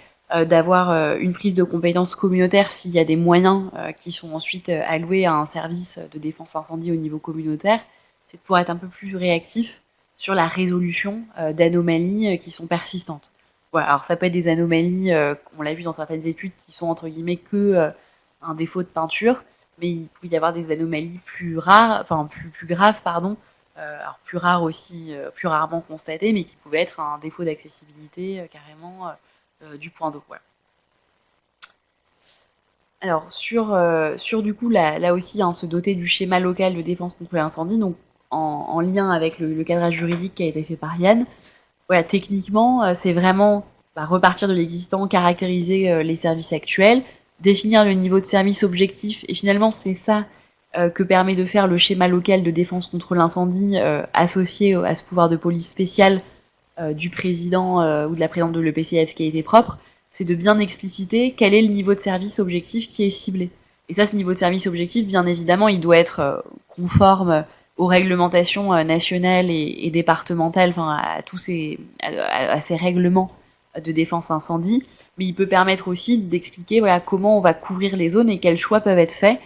d'avoir une prise de compétences communautaire s'il y a des moyens qui sont ensuite alloués à un service de défense incendie au niveau communautaire, c'est de pouvoir être un peu plus réactif sur la résolution d'anomalies qui sont persistantes. Voilà, alors ça peut être des anomalies, on l'a vu dans certaines études, qui sont entre guillemets que un défaut de peinture, mais il peut y avoir des anomalies plus rares, enfin plus graves, pardon, alors plus rare aussi, plus rarement constaté, mais qui pouvait être un défaut d'accessibilité carrément du point d'eau. Voilà. Alors sur du coup là aussi se doter du schéma local de défense contre l'incendie, donc en lien avec le cadrage juridique qui a été fait par Yann. Voilà, techniquement, c'est vraiment repartir de l'existant, caractériser les services actuels, définir le niveau de service objectif, et finalement c'est ça que permet de faire le schéma local de défense contre l'incendie associé à ce pouvoir de police spécial du président ou de la présidente de l'EPCF, ce qui a été propre, c'est de bien expliciter quel est le niveau de service objectif qui est ciblé. Et ça, ce niveau de service objectif, bien évidemment, il doit être conforme aux réglementations nationales et départementales, enfin à ces règlements de défense incendie, mais il peut permettre aussi d'expliquer voilà, comment on va couvrir les zones et quels choix peuvent être faits,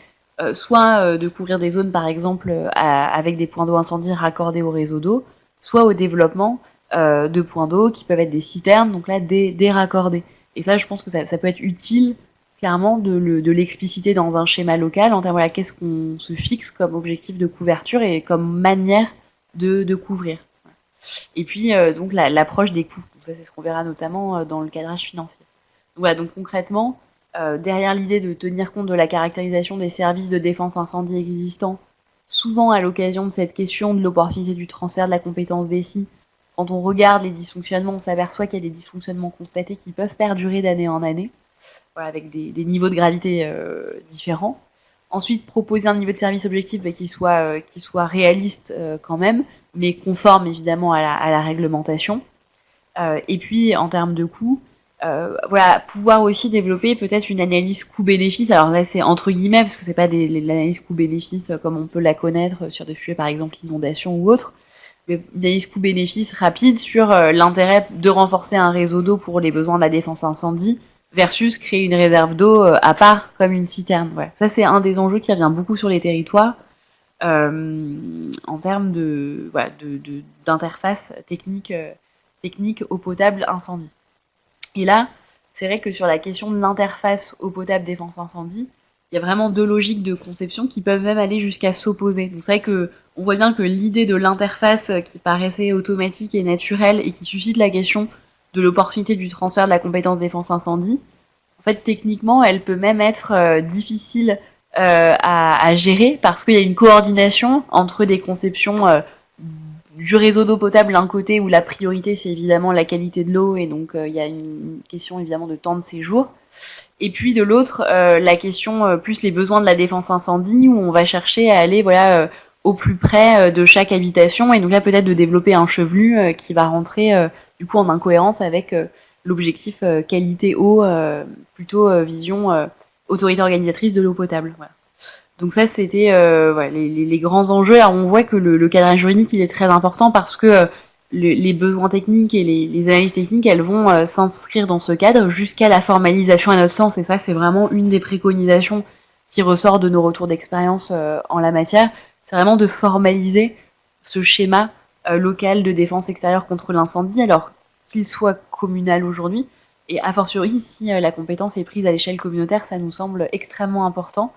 soit de couvrir des zones par exemple avec des points d'eau incendie raccordés au réseau d'eau, soit au développement de points d'eau qui peuvent être des citernes, donc là des raccordés. Et ça, je pense que ça peut être utile clairement de l'expliciter dans un schéma local en termes voilà, qu'est-ce qu'on se fixe comme objectif de couverture et comme manière de couvrir. Et puis donc l'approche des coûts. Donc ça, c'est ce qu'on verra notamment dans le cadrage financier. Donc, voilà, donc concrètement, derrière l'idée de tenir compte de la caractérisation des services de défense incendie existants, souvent à l'occasion de cette question de l'opportunité du transfert de la compétence DSI, quand on regarde les dysfonctionnements, on s'aperçoit qu'il y a des dysfonctionnements constatés qui peuvent perdurer d'année en année, voilà, avec des niveaux de gravité différents. Ensuite, proposer un niveau de service objectif qui soit réaliste quand même, mais conforme évidemment à la réglementation. Et puis, en termes de coûts, voilà, pouvoir aussi développer peut-être une analyse coût-bénéfice. Alors là, c'est entre guillemets, parce que c'est pas l'analyse coût-bénéfice comme on peut la connaître sur des sujets, par exemple, l'inondation ou autre, mais une analyse coût-bénéfice rapide sur l'intérêt de renforcer un réseau d'eau pour les besoins de la défense incendie versus créer une réserve d'eau à part comme une citerne. Ouais. Ça, c'est un des enjeux qui revient beaucoup sur les territoires en termes d'interface technique eau potable incendie. Et là, c'est vrai que sur la question de l'interface eau potable défense incendie, il y a vraiment deux logiques de conception qui peuvent même aller jusqu'à s'opposer. Donc c'est vrai que on voit bien que l'idée de l'interface qui paraissait automatique et naturelle et qui suscite la question de l'opportunité du transfert de la compétence défense incendie, en fait techniquement elle peut même être difficile à gérer parce qu'il y a une coordination entre des conceptions du réseau d'eau potable d'un côté où la priorité c'est évidemment la qualité de l'eau et donc il y a une question évidemment de temps de séjour, et puis de l'autre la question plus les besoins de la défense incendie où on va chercher à aller voilà au plus près de chaque habitation et donc là peut-être de développer un chevelu qui va rentrer du coup en incohérence avec l'objectif qualité eau plutôt vision autorité organisatrice de l'eau potable. Voilà. Donc ça, c'était voilà, les grands enjeux. Alors on voit que le cadrage juridique, il est très important parce que les besoins techniques et les analyses techniques, elles vont s'inscrire dans ce cadre jusqu'à la formalisation à notre sens. Et ça, c'est vraiment une des préconisations qui ressort de nos retours d'expérience en la matière. C'est vraiment de formaliser ce schéma local de défense extérieure contre l'incendie, alors qu'il soit communal aujourd'hui. Et a fortiori, si la compétence est prise à l'échelle communautaire, ça nous semble extrêmement important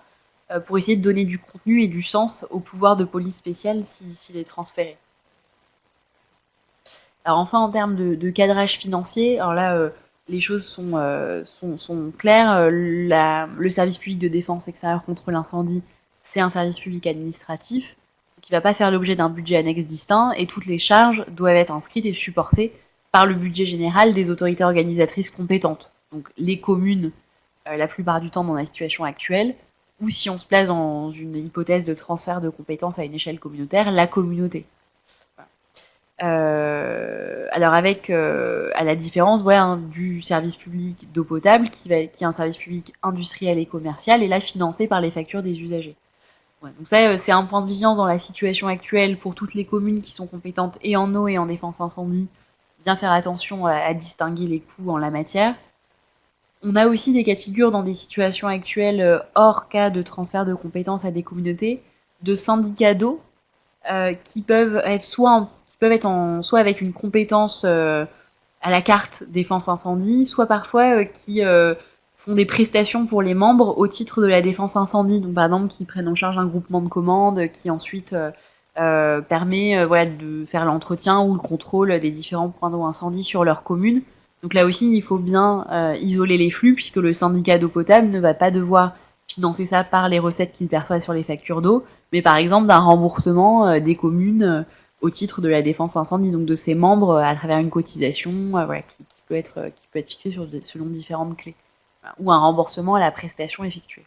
pour essayer de donner du contenu et du sens au pouvoir de police spéciale s'il est transféré. Alors enfin, en termes de cadrage financier, alors là, les choses sont claires. Le service public de défense extérieure contre l'incendie, c'est un service public administratif qui ne va pas faire l'objet d'un budget annexe distinct et toutes les charges doivent être inscrites et supportées par le budget général des autorités organisatrices compétentes. Donc les communes, la plupart du temps dans la situation actuelle, ou si on se place dans une hypothèse de transfert de compétences à une échelle communautaire, la communauté. Alors avec, à la différence du service public d'eau potable, qui est un service public industriel et commercial, et là financé par les factures des usagers. Ouais, donc ça, c'est un point de vigilance dans la situation actuelle pour toutes les communes qui sont compétentes et en eau et en défense incendie, bien faire attention à distinguer les coûts en la matière. On a aussi des cas de figure dans des situations actuelles hors cas de transfert de compétences à des communautés, de syndicats d'eau qui peuvent être soit avec une compétence à la carte défense incendie, soit parfois qui font des prestations pour les membres au titre de la défense incendie. Donc par exemple qui prennent en charge un groupement de commandes, qui ensuite permet de faire l'entretien ou le contrôle des différents points d'eau incendie sur leur commune. Donc là aussi, il faut bien isoler les flux, puisque le syndicat d'eau potable ne va pas devoir financer ça par les recettes qu'il perçoit sur les factures d'eau, mais par exemple d'un remboursement des communes au titre de la défense incendie, donc de ses membres à travers une cotisation qui peut être fixée selon différentes clés, ou un remboursement à la prestation effectuée.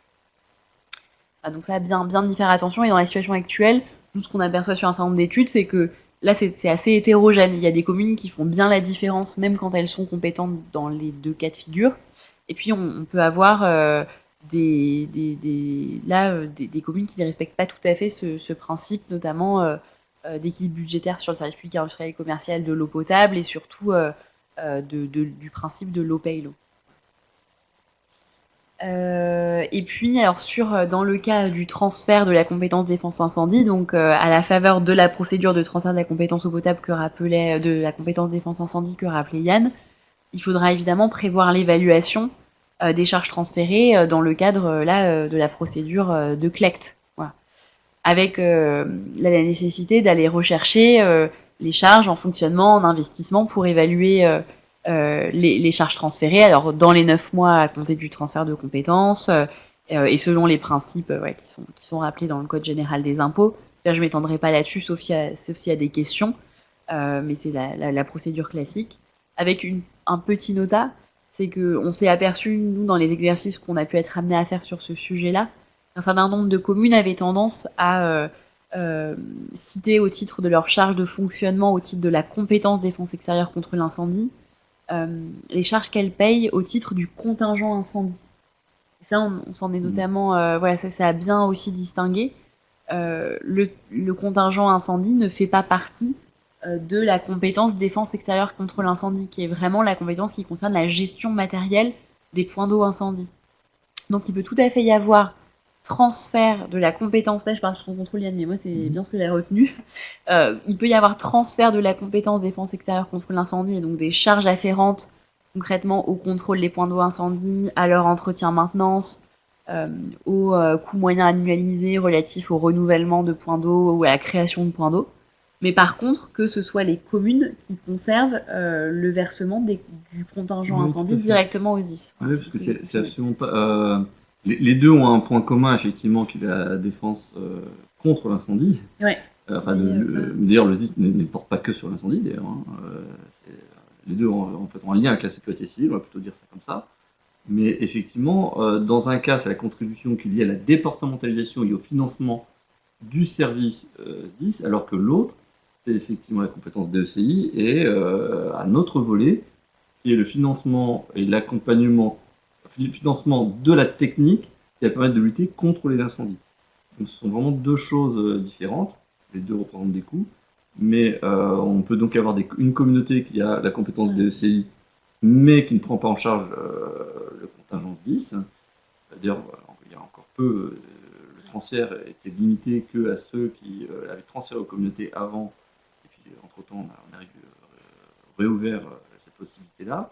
Donc ça, bien y faire attention. Et dans la situation actuelle, nous, ce qu'on aperçoit sur un certain nombre d'études, c'est que là, c'est assez hétérogène. Il y a des communes qui font bien la différence, même quand elles sont compétentes dans les deux cas de figure. Et puis, on peut avoir des communes qui ne respectent pas tout à fait ce principe, notamment d'équilibre budgétaire sur le service public industriel et commercial de l'eau potable, et surtout du principe de l'eau paye l'eau. Et puis, alors dans le cas du transfert de la compétence défense incendie, donc à la faveur de la procédure de transfert de la compétence eau potable de la compétence défense incendie que rappelait Yann, il faudra évidemment prévoir l'évaluation des charges transférées dans le cadre de la procédure de CLECT. Voilà. Avec la nécessité d'aller rechercher les charges en fonctionnement, en investissement pour évaluer les charges transférées, alors dans les 9 mois à compter du transfert de compétences, et selon les principes qui sont rappelés dans le Code général des impôts. Là, je ne m'étendrai pas là-dessus, sauf s'il y a des questions, mais c'est la procédure classique. Avec un petit nota, c'est qu'on s'est aperçu, nous, dans les exercices qu'on a pu être amenés à faire sur ce sujet-là, qu'un certain nombre de communes avaient tendance à citer au titre de leur charge de fonctionnement, au titre de la compétence défense extérieure contre l'incendie, les charges qu'elles payent au titre du contingent incendie. Et ça, on s'en est notamment... ça a bien aussi distingué. Le contingent incendie ne fait pas partie de la compétence défense extérieure contre l'incendie, qui est vraiment la compétence qui concerne la gestion matérielle des points d'eau incendie. Donc il peut tout à fait y avoir transfert de la compétence, là je parle sur ton contrôle Yann, mais moi c'est bien ce que j'ai retenu, il peut y avoir transfert de la compétence défense extérieure contre l'incendie, et donc des charges afférentes concrètement au contrôle des points d'eau incendie, à leur entretien maintenance, aux coûts moyens annualisés relatifs au renouvellement de points d'eau ou à la création de points d'eau. Mais par contre, que ce soit les communes qui conservent le versement du contingent incendie directement aux SDIS. Oui, parce que c'est absolument pas... Les deux ont un point commun, effectivement, qui est la défense contre l'incendie. Ouais. D'ailleurs, le SDIS ne porte pas que sur l'incendie, d'ailleurs. Les deux ont un lien avec la sécurité civile, on va plutôt dire ça comme ça. Mais effectivement, dans un cas, c'est la contribution qui est liée à la départementalisation et au financement du service SDIS, alors que l'autre, c'est effectivement la compétence DECI et un autre volet qui est le financement et l'accompagnement, le financement de la technique qui va permettre de lutter contre les incendies. Donc ce sont vraiment deux choses différentes, les deux représentent des coûts, mais on peut donc avoir une communauté qui a la compétence DECI, mais qui ne prend pas en charge le contingent SDIS. D'ailleurs, il y a encore peu, le transfert était limité qu'à ceux qui avaient transféré aux communautés avant, et puis entre-temps on a réouvert cette possibilité-là.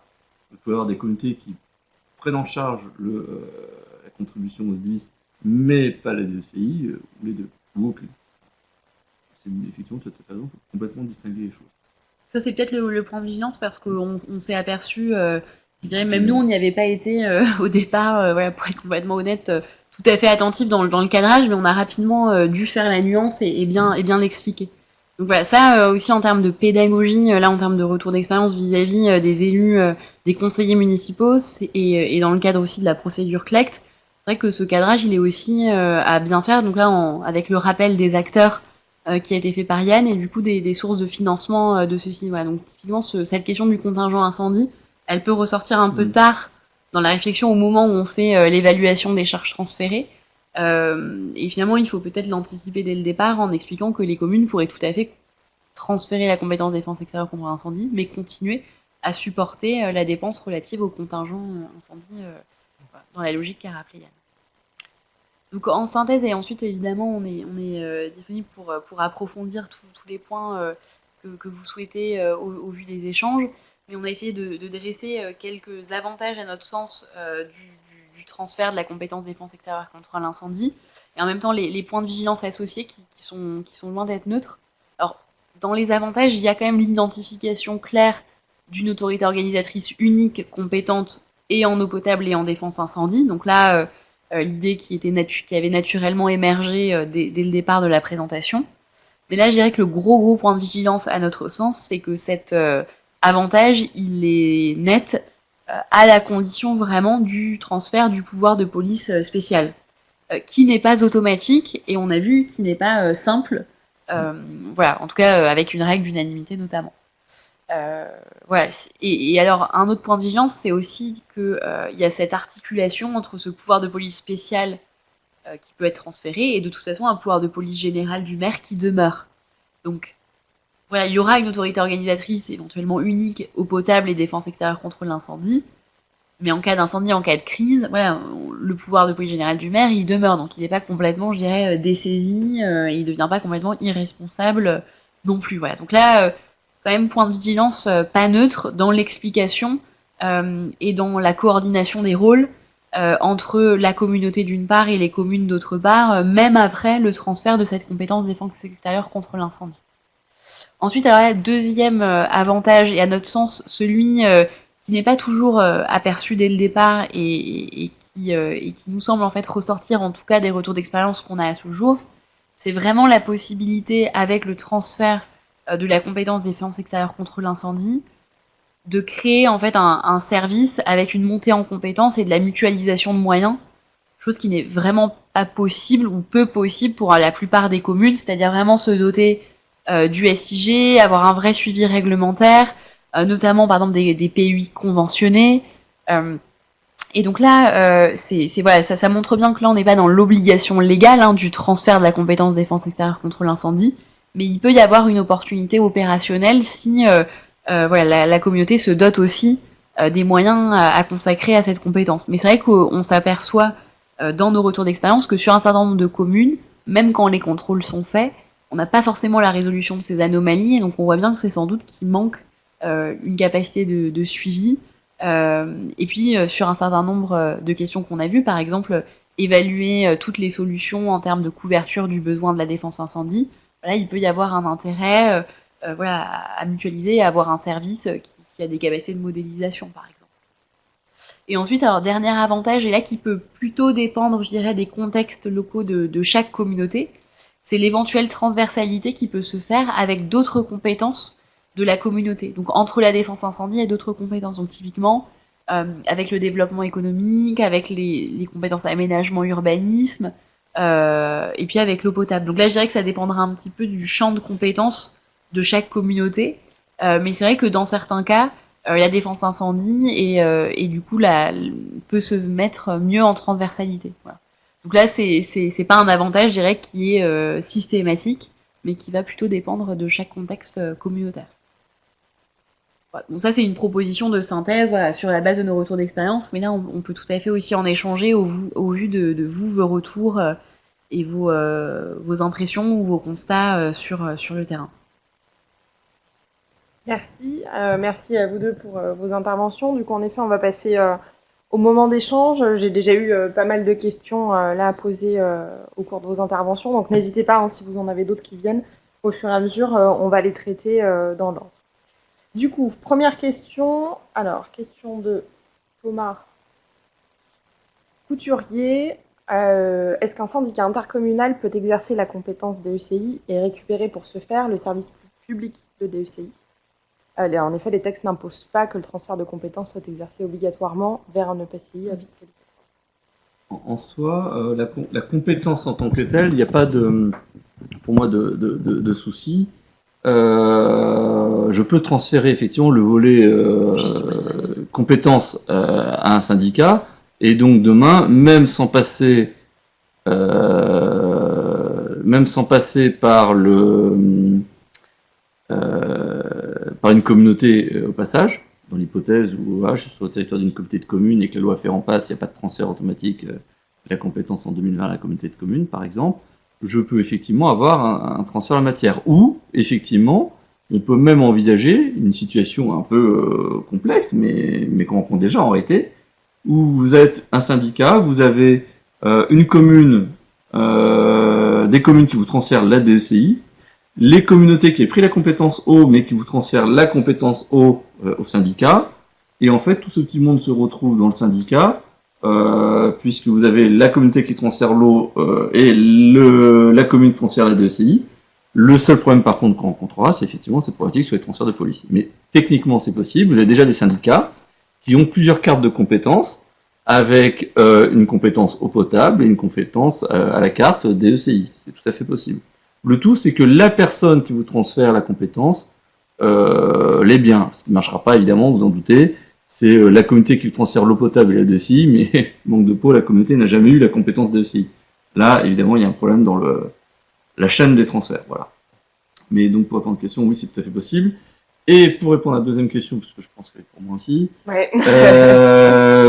Vous pouvez avoir des communautés qui prennent en charge la contribution au SDIS, mais pas la DECI, ou les deux, ou aucune. C'est effectivement tout à fait raison, il faut complètement distinguer les choses. Ça, c'est peut-être le point de vigilance, parce qu'on s'est aperçu, je dirais, même nous, on n'y avait pas été au départ, pour être complètement honnête, tout à fait attentif dans le cadrage, mais on a rapidement dû faire la nuance et bien l'expliquer. Donc voilà, ça aussi en termes de pédagogie, là en termes de retour d'expérience vis-à-vis des élus, des conseillers municipaux, et dans le cadre aussi de la procédure CLECT, c'est vrai que ce cadrage, il est aussi à bien faire. Donc là, avec le rappel des acteurs qui a été fait par Yann, et du coup des sources de financement de ceci. Voilà, donc typiquement, cette question du contingent incendie, elle peut ressortir un peu tard dans la réflexion au moment où on fait l'évaluation des charges transférées. Et finalement, il faut peut-être l'anticiper dès le départ en expliquant que les communes pourraient tout à fait transférer la compétence défense extérieure contre l'incendie, mais continuer à supporter la dépense relative au contingent incendie dans la logique qu'a rappelé Yann. Donc en synthèse, et ensuite évidemment on est disponible pour approfondir tous les points que vous souhaitez au vu des échanges, mais on a essayé de dresser quelques avantages à notre sens du transfert de la compétence défense extérieure contre l'incendie, et en même temps les points de vigilance associés qui sont loin d'être neutres. Alors, dans les avantages, il y a quand même l'identification claire d'une autorité organisatrice unique, compétente, et en eau potable et en défense incendie. Donc là, l'idée qui avait naturellement émergé dès le départ de la présentation. Mais là, je dirais que le gros point de vigilance, à notre sens, c'est que cet avantage, il est net à la condition vraiment du transfert du pouvoir de police spécial, qui n'est pas automatique, et on a vu qu'il n'est pas simple, voilà, en tout cas avec une règle d'unanimité notamment. Voilà. Et alors, un autre point de vigilance, c'est aussi qu'il y a cette articulation entre ce pouvoir de police spécial qui peut être transféré, et de toute façon un pouvoir de police générale du maire qui demeure. Donc, voilà, il y aura une autorité organisatrice éventuellement unique, eau potable et défense extérieure contre l'incendie, mais en cas d'incendie, en cas de crise, voilà, le pouvoir de police générale du maire, il demeure, donc il n'est pas complètement, je dirais, dessaisi, il ne devient pas complètement irresponsable non plus. Voilà. Donc là, quand même, point de vigilance pas neutre dans l'explication et dans la coordination des rôles entre la communauté d'une part et les communes d'autre part, même après le transfert de cette compétence défense extérieure contre l'incendie. Ensuite, alors là, deuxième avantage, et à notre sens, celui qui n'est pas toujours aperçu dès le départ et qui nous semble en fait ressortir en tout cas des retours d'expérience qu'on a à ce jour, c'est vraiment la possibilité, avec le transfert de la compétence défense extérieure contre l'incendie, de créer en fait un service avec une montée en compétences et de la mutualisation de moyens, chose qui n'est vraiment pas possible ou peu possible pour la plupart des communes, c'est-à-dire vraiment se doter du SIG, avoir un vrai suivi réglementaire, notamment par exemple des PUI conventionnés. Et donc là, voilà, ça montre bien que là on n'est pas dans l'obligation légale du transfert de la compétence défense extérieure contre l'incendie, mais il peut y avoir une opportunité opérationnelle si voilà, la communauté se dote aussi des moyens à consacrer à cette compétence. Mais c'est vrai qu'on s'aperçoit dans nos retours d'expérience que sur un certain nombre de communes, même quand les contrôles sont faits, on n'a pas forcément la résolution de ces anomalies, et donc on voit bien que c'est sans doute qu'il manque une capacité de suivi. Et puis sur un certain nombre de questions qu'on a vues, par exemple, évaluer toutes les solutions en termes de couverture du besoin de la défense incendie, voilà, il peut y avoir un intérêt voilà, à mutualiser et à avoir un service qui a des capacités de modélisation, par exemple. Et ensuite, alors, dernier avantage, et là qui peut plutôt dépendre, je dirais, des contextes locaux de chaque communauté, c'est l'éventuelle transversalité qui peut se faire avec d'autres compétences de la communauté. Donc entre la défense incendie et d'autres compétences. Donc typiquement, avec le développement économique, avec les compétences aménagement, urbanisme, et puis avec l'eau potable. Donc là, je dirais que ça dépendra un petit peu du champ de compétences de chaque communauté. Mais c'est vrai que dans certains cas, la défense incendie et du coup peut se mettre mieux en transversalité. Voilà. Donc là, c'est pas un avantage, je dirais, qui est systématique, mais qui va plutôt dépendre de chaque contexte communautaire. Voilà. Donc ça, c'est une proposition de synthèse, voilà, sur la base de nos retours d'expérience, mais là, on peut tout à fait aussi en échanger au vu de vous, vos retours et vos impressions ou vos constats sur le terrain. Merci. Merci à vous deux pour vos interventions. Du coup, en effet, on va passer au moment d'échange. J'ai déjà eu pas mal de questions là à poser au cours de vos interventions, donc n'hésitez pas si vous en avez d'autres qui viennent. Au fur et à mesure, on va les traiter dans l'ordre. Du coup, première question. Alors, question de Thomas Couturier. Est-ce qu'un syndicat intercommunal peut exercer la compétence DECI et récupérer pour ce faire le service public de DECI ? En effet, les textes n'imposent pas que le transfert de compétences soit exercé obligatoirement vers un EPCI à fiscalité. En soi, la compétence en tant que telle, il n'y a pas pour moi de souci. Je peux transférer effectivement le volet compétences à un syndicat, et donc demain, même sans passer par par une communauté au passage, dans l'hypothèse où je suis sur le territoire d'une communauté de communes et que la loi fait en passe, il n'y a pas de transfert automatique de la compétence en 2020 à la communauté de communes, par exemple, je peux effectivement avoir un transfert en matière. Ou, effectivement, on peut même envisager une situation un peu complexe, mais qu'on rencontre déjà en réalité, où vous êtes un syndicat, vous avez une commune, des communes qui vous transfèrent la DECI, les communautés qui ont pris la compétence eau, mais qui vous transfèrent la compétence eau au syndicat, et en fait, tout ce petit monde se retrouve dans le syndicat, puisque vous avez la communauté qui transfère l'eau et la commune qui transfère la DECI. Le seul problème, par contre, qu'on rencontrera, c'est effectivement cette problématique sur les transferts de police. Mais techniquement, c'est possible. Vous avez déjà des syndicats qui ont plusieurs cartes de compétences, avec une compétence eau potable et une compétence à la carte DECI. C'est tout à fait possible. Le tout, c'est que la personne qui vous transfère la compétence l'est bien. Ce qui ne marchera pas, évidemment, vous en doutez. C'est la communauté qui vous transfère l'eau potable et la DECI, mais manque de peau, la communauté n'a jamais eu la compétence DECI. Là, évidemment, il y a un problème dans la chaîne des transferts. Voilà. Mais donc, pour répondre à la question, oui, c'est tout à fait possible. Et pour répondre à la deuxième question, parce que je pense qu'elle est pour moi aussi, Ouais.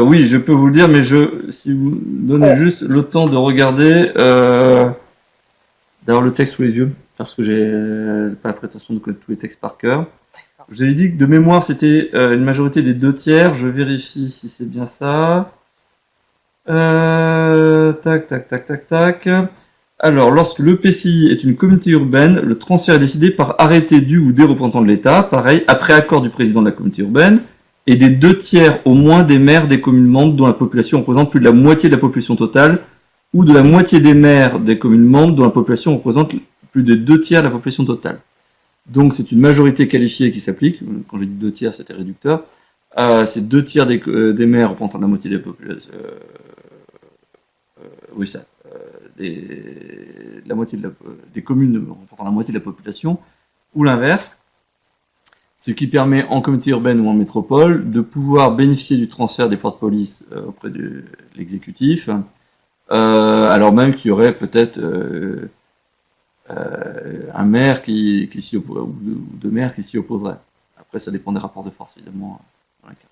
oui, je peux vous le dire, mais si vous me donnez juste le temps de regarder, d'avoir le texte sous les yeux, parce que j'ai pas la prétention de connaître tous les textes par cœur. Je vous avais dit que de mémoire, c'était une majorité des 2/3. Je vérifie si c'est bien ça. Tac, tac, tac, tac, tac. Alors, lorsque l'EPCI est une communauté urbaine, le transfert est décidé par arrêté du ou des représentants de l'État, pareil, après accord du président de la communauté urbaine, et des 2/3 au moins des maires des communes membres dont la population représente plus de la moitié de la population totale, ou de la moitié des maires des communes membres dont la population représente plus des 2/3 de la population totale. Donc c'est une majorité qualifiée qui s'applique. Quand j'ai dit 2/3, c'était réducteur. C'est 2/3 des maires représentant la moitié de la population. Oui, ça. La moitié des communes représentant la moitié de la population, ou l'inverse. Ce qui permet en communauté urbaine ou en métropole de pouvoir bénéficier du transfert des pouvoirs de police auprès de l'exécutif, alors même qu'il y aurait peut-être un maire qui s'y opposerait, ou deux maires qui s'y opposeraient. Après, ça dépend des rapports de force, évidemment. Dans les cas.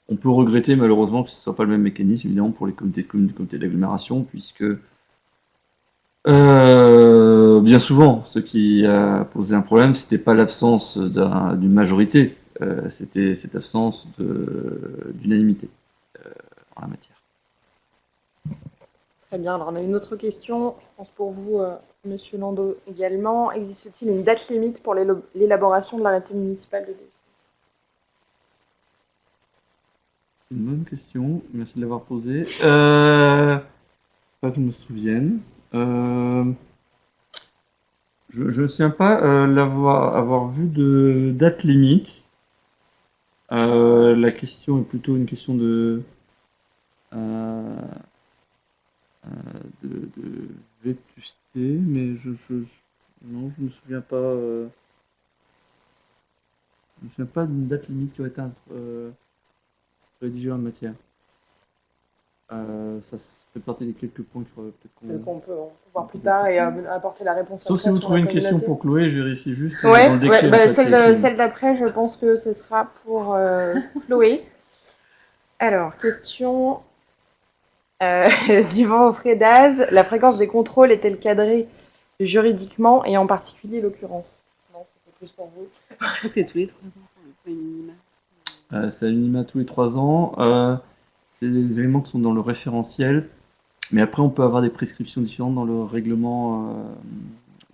On peut regretter malheureusement que ce ne soit pas le même mécanisme, évidemment, pour les comités de communes, les comités d'agglomération, puisque bien souvent, ce qui a posé un problème, c'était pas l'absence d'une majorité, c'était cette absence d'unanimité en la matière. Très bien. Alors, on a une autre question, je pense pour vous, Monsieur Landau également. Existe-t-il une date limite pour l'élaboration de l'arrêté municipal de DECI? C'est une bonne question, merci de l'avoir posée. Pas que je me souvienne. Je ne me souviens pas avoir vu de date limite. La question est plutôt une question de vétusté, mais non, je me souviens pas. Je me souviens pas d'une date limite qui aurait été rédigée en matière. Ça fait partie des quelques points qu'il faudrait peut-être qu'on peut voir plus tard et apporter la réponse. Sauf si vous trouvez une question pour Chloé, je vérifie juste. Ouais, celle d'après, je pense que ce sera pour Chloé. Alors, question d'Yvan Fredaz. La fréquence des contrôles est-elle cadrée juridiquement et en particulier l'occurrence? Non, c'était plus pour vous. Je crois que c'est tous les 3 ans, pas une minima. C'est un minima tous les 3 ans. C'est des éléments qui sont dans le référentiel, mais après on peut avoir des prescriptions différentes dans le règlement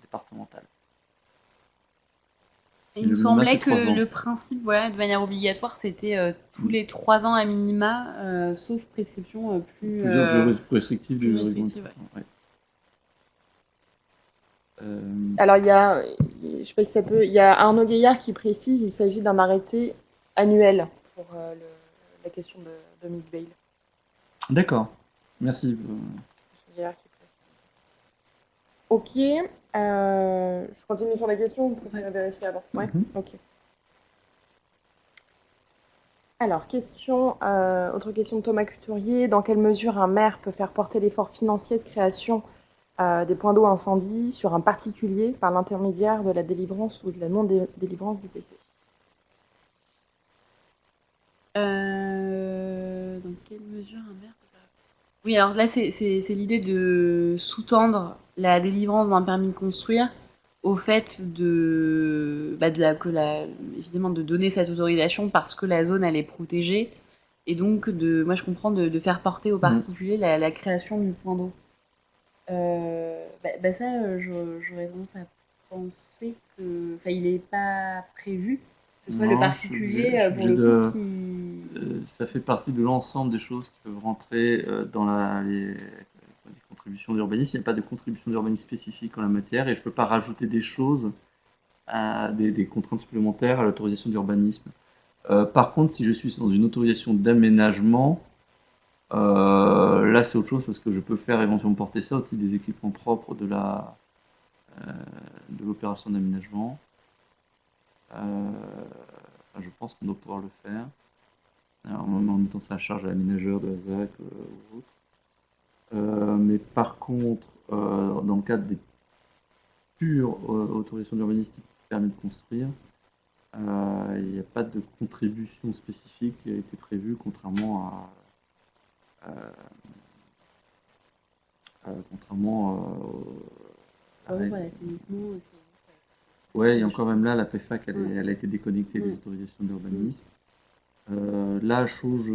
départemental. Il me semblait que le principe, voilà, de manière obligatoire, c'était tous les 3 ans à minima, sauf prescription plus restrictive du règlement. Ouais. Alors, je sais pas si ça peut, il y a Arnaud Gaillard qui précise qu'il s'agit d'un arrêté annuel pour la question de Dominique Bail. D'accord, merci. Gaillard qui précise. Ok, je continue sur la question, vous pouvez vérifier avant. Ouais, ok. Alors, autre question de Thomas Couturier. Dans quelle mesure un maire peut faire porter l'effort financier de création des points d'eau incendie sur un particulier par l'intermédiaire de la délivrance ou de la non-délivrance du PC? Dans quelle mesure un maire peut faire... Oui, alors là, c'est l'idée de sous-tendre la délivrance d'un permis de construire au fait évidemment de donner cette autorisation parce que la zone elle est protégée et donc moi je comprends de faire porter aux particuliers la création du point d'eau. Ça, j'aurais tendance à penser que, il n'est pas prévu que ce soit le particulier pour le coup qui. Ça fait partie de l'ensemble des choses qui peuvent rentrer dans les contributions d'urbanisme. Il n'y a pas de contribution d'urbanisme spécifique en la matière et je ne peux pas rajouter des choses, des contraintes supplémentaires à l'autorisation d'urbanisme. Par contre, si je suis dans une autorisation d'aménagement, là c'est autre chose parce que je peux faire éventuellement porter ça au titre des équipements propres de l'opération d'aménagement. Je pense qu'on doit pouvoir le faire. Alors, en mettant ça à charge à l'aménageur de la ZAC ou autre. Mais par contre, dans le cadre des pures autorisations d'urbanisme permis de construire, il n'y a pas de contribution spécifique qui a été prévue, contrairement à l'assainissement aussi. Ouais, il y a encore même là, la PFAC, elle a été déconnectée des autorisations d'urbanisme. Là, à chaud, je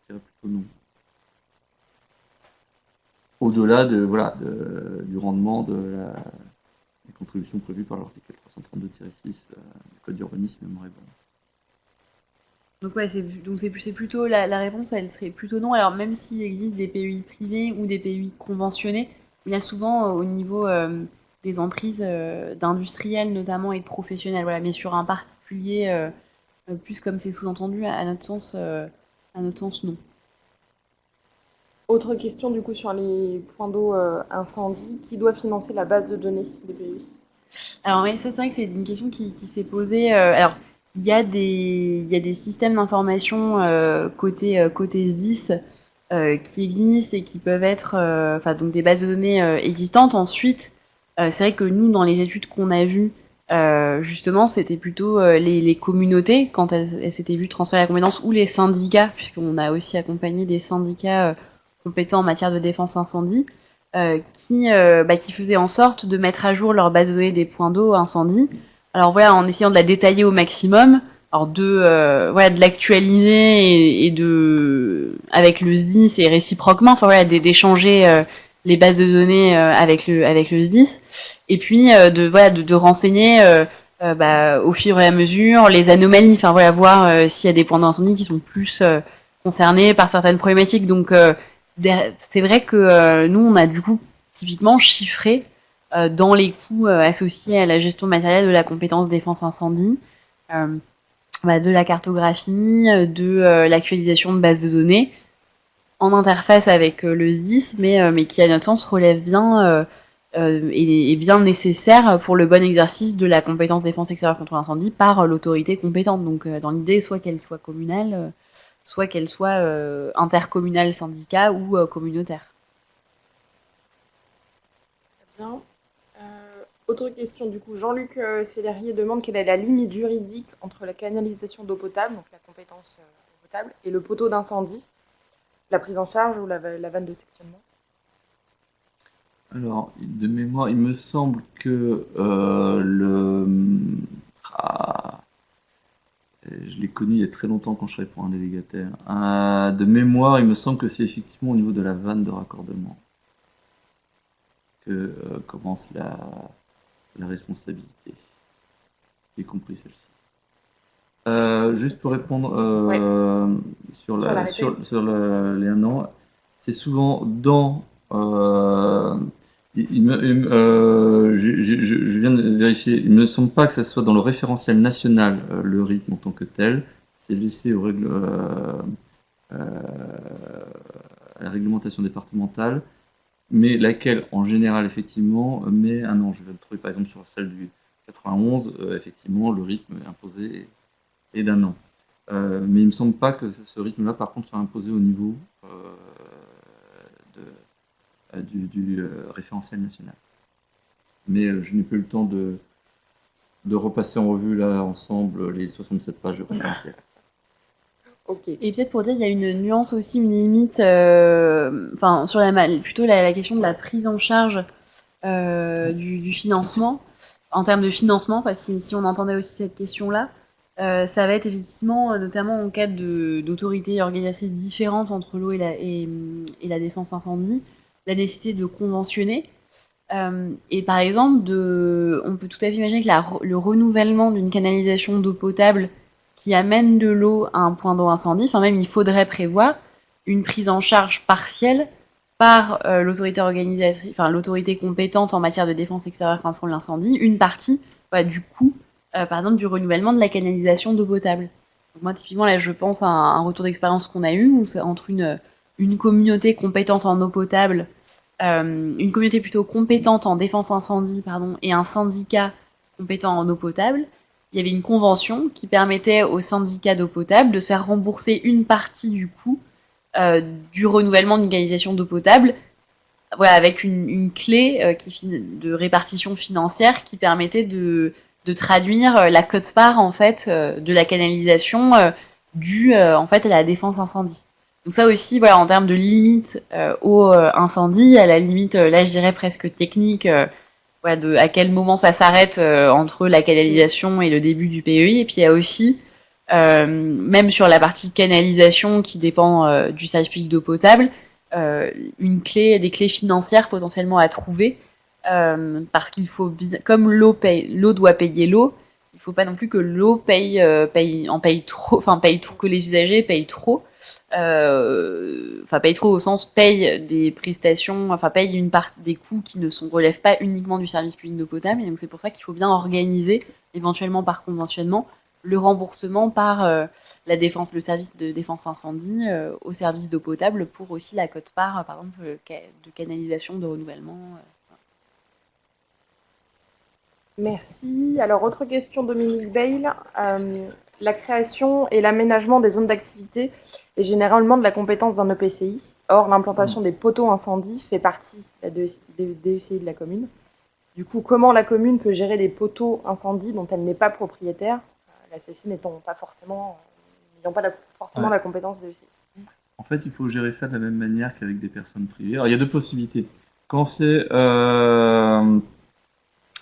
dirais plutôt non. Au-delà du rendement des contributions prévues par l'article 332-6 du Code d'urbanisme, m'aimerait bon. Donc c'est plutôt la réponse, elle serait plutôt non. Alors même s'il existe des PUI privés ou des PUI conventionnés, il y a souvent au niveau des emprises d'industriels notamment et de professionnels. Voilà, mais sur un particulier, plus comme c'est sous-entendu, à notre sens, non. Autre question du coup sur les points d'eau incendie, qui doit financer la base de données des PUI? Alors oui, ça c'est vrai que c'est une question qui s'est posée. Alors il y a des systèmes d'information côté SDIS qui existent et qui peuvent être donc des bases de données existantes. Ensuite, c'est vrai que nous, dans les études qu'on a vues, justement, c'était plutôt les communautés, quand elles s'étaient vues transférer la compétence, ou les syndicats, puisqu'on a aussi accompagné des syndicats compétents en matière de défense incendie, qui faisaient en sorte de mettre à jour leur base de données des points d'eau incendie. Alors voilà, en essayant de la détailler au maximum, alors de l'actualiser et avec le SDIS et réciproquement, d'échanger les bases de données avec le SDIS, et puis de renseigner au fur et à mesure les anomalies, voir s'il y a des points d'incendie qui sont plus concernés par certaines problématiques. Donc c'est vrai que nous on a du coup typiquement chiffré dans les coûts associés à la gestion matérielle de la compétence défense incendie, de la cartographie, de l'actualisation de bases de données en interface avec le SDIS, mais qui à notre sens relève bien et est bien nécessaire pour le bon exercice de la compétence défense extérieure contre l'incendie par l'autorité compétente. Donc dans l'idée, soit qu'elle soit communale, soit qu'elle soit intercommunale syndicat ou communautaire. Très bien. Autre question du coup, Jean-Luc Célérier demande quelle est la limite juridique entre la canalisation d'eau potable, donc la compétence eau potable, et le poteau d'incendie, la prise en charge ou la vanne de sectionnement. Alors, de mémoire, il me semble que je l'ai connu il y a très longtemps quand je travaillais pour un délégataire. De mémoire, il me semble que c'est effectivement au niveau de la vanne de raccordement que commence la responsabilité, y compris celle-ci. Juste pour répondre sur les 1 an, c'est souvent dans je viens de vérifier, il ne me semble pas que ça soit dans le référentiel national le rythme en tant que tel, c'est laissé aux règles à la réglementation départementale, mais laquelle en général effectivement met 1 an. Je vais le trouver par exemple sur celle du 91, effectivement le rythme imposé est d'1 an. Mais il ne me semble pas que ce rythme-là par contre soit imposé au niveau du référentiel national. Mais je n'ai plus le temps de repasser en revue là ensemble les 67 pages de référentiel. Okay. Et peut-être pour dire, il y a une nuance aussi, une limite, sur plutôt la question de la prise en charge du financement, en termes de financement, si on entendait aussi cette question-là. Ça va être effectivement, notamment en cas d'autorités organisatrices différentes entre l'eau et la défense incendie, la nécessité de conventionner. Et par exemple, on peut tout à fait imaginer que le renouvellement d'une canalisation d'eau potable qui amène de l'eau à un point d'eau incendie, enfin même il faudrait prévoir une prise en charge partielle par l'autorité organisatrice, enfin l'autorité compétente en matière de défense extérieure contre l'incendie, une partie du coût, par exemple, du renouvellement de la canalisation d'eau potable. Donc moi, typiquement, là, je pense à un retour d'expérience qu'on a eu, où c'est entre une communauté compétente en eau potable, une communauté plutôt compétente en défense incendie, pardon, et un syndicat compétent en eau potable. Il y avait une convention qui permettait au syndicat d'eau potable de se faire rembourser une partie du coût du renouvellement d'une canalisation d'eau potable, voilà, avec une clé de répartition financière qui permettait de traduire la quote-part en fait de la canalisation due en fait à la défense incendie. Donc ça aussi, voilà, en termes de limite au incendie, à la limite, là je dirais presque technique, voilà, de à quel moment ça s'arrête entre la canalisation et le début du PEI. Et puis il y a aussi, même sur la partie canalisation qui dépend du service public d'eau potable, des clés financières potentiellement à trouver, parce qu'il faut, comme l'eau doit payer l'eau, il faut pas non plus que l'eau paye trop, que les usagers payent trop, paye trop au sens paye des prestations, paye une part des coûts qui ne relèvent pas uniquement du service public d'eau potable. Et donc c'est pour ça qu'il faut bien organiser, éventuellement par conventionnement, le remboursement par le service de défense incendie au service d'eau potable pour aussi la quote-part, par exemple, de canalisation, de renouvellement. Merci. Alors, autre question, Dominique Bayle. La création et l'aménagement des zones d'activité est généralement de la compétence d'un EPCI. Or, l'implantation des poteaux incendie fait partie des DECI de la commune. Du coup, comment la commune peut gérer les poteaux incendie dont elle n'est pas propriétaire, la CCI n'ayant pas forcément la compétence DECI. En fait, il faut gérer ça de la même manière qu'avec des personnes privées. Alors, il y a deux possibilités. Quand c'est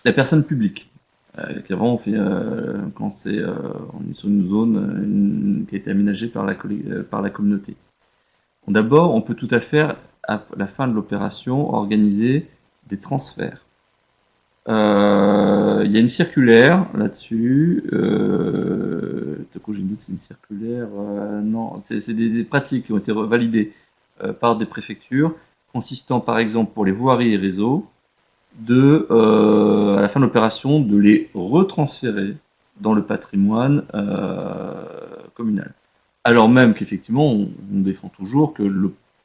la personne publique, puis avant, on est sur une zone qui a été aménagée par la communauté. D'abord, on peut tout à fait, à la fin de l'opération, organiser des transferts. Il y a une circulaire là-dessus. J'ai une doute, c'est une circulaire. Non, c'est des pratiques qui ont été validées par des préfectures, consistant par exemple pour les voiries et réseaux, à la fin de l'opération, de les retransférer dans le patrimoine communal. Alors même qu'effectivement, on défend toujours que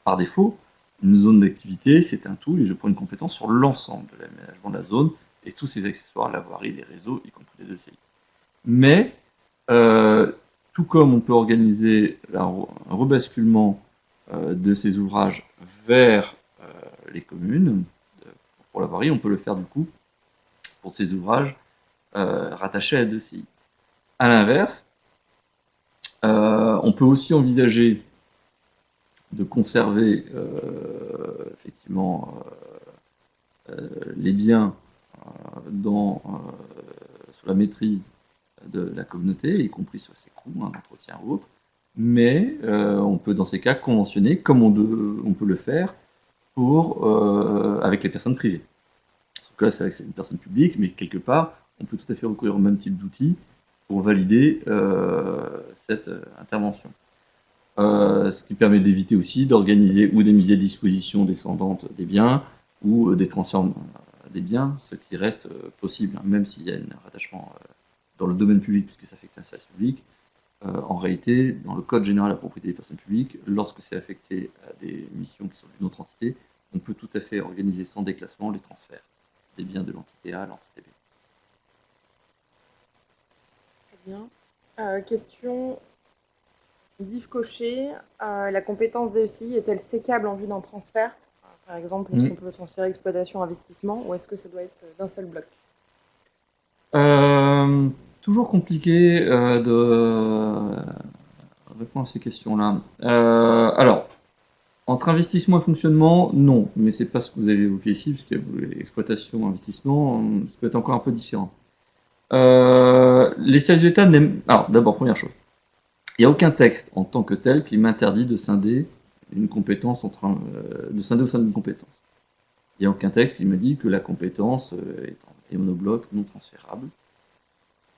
par défaut, une zone d'activité, c'est un tout, et je prends une compétence sur l'ensemble de l'aménagement de la zone, et tous ses accessoires, la voirie, les réseaux, y compris les ECI. Mais, tout comme on peut organiser un rebasculement de ces ouvrages vers les communes, pour la voirie, on peut le faire du coup pour ces ouvrages rattachés à la DECI. A l'inverse, on peut aussi envisager de conserver effectivement les biens sous la maîtrise de la communauté, y compris sur ses coûts, d'entretien ou autre, mais on peut dans ces cas conventionner, comme on peut le faire avec les personnes privées. Sauf que là, c'est une personne publique, mais quelque part, on peut tout à fait recourir au même type d'outils pour valider cette intervention. Ce qui permet d'éviter aussi d'organiser ou des mises à disposition descendantes des biens ou des transferts des biens, ce qui reste possible, même s'il y a un rattachement dans le domaine public, puisque ça affecte un service public. En réalité, dans le Code général de la propriété des personnes publiques, lorsque c'est affecté à des missions qui sont d'une autre entité, on peut tout à fait organiser sans déclassement les transferts des biens de l'entité A à l'entité B. Très bien. Question d'Yves Cochet. La compétence DECI est-elle sécable en vue d'un transfert? Par exemple, est-ce qu'on peut transférer exploitation, investissement, ou est-ce que ça doit être d'un seul bloc? Toujours compliqué de répondre à ces questions-là. Alors, entre investissement et fonctionnement, non, mais c'est pas ce que vous avez évoqué ici, puisque l'exploitation, investissement, ça peut être encore un peu différent. Les services de l'État n'aiment. Alors, d'abord, première chose, il n'y a aucun texte en tant que tel qui m'interdit de scinder une compétence de scinder au sein d'une compétence. Il n'y a aucun texte qui me dit que la compétence est monobloc, non transférable,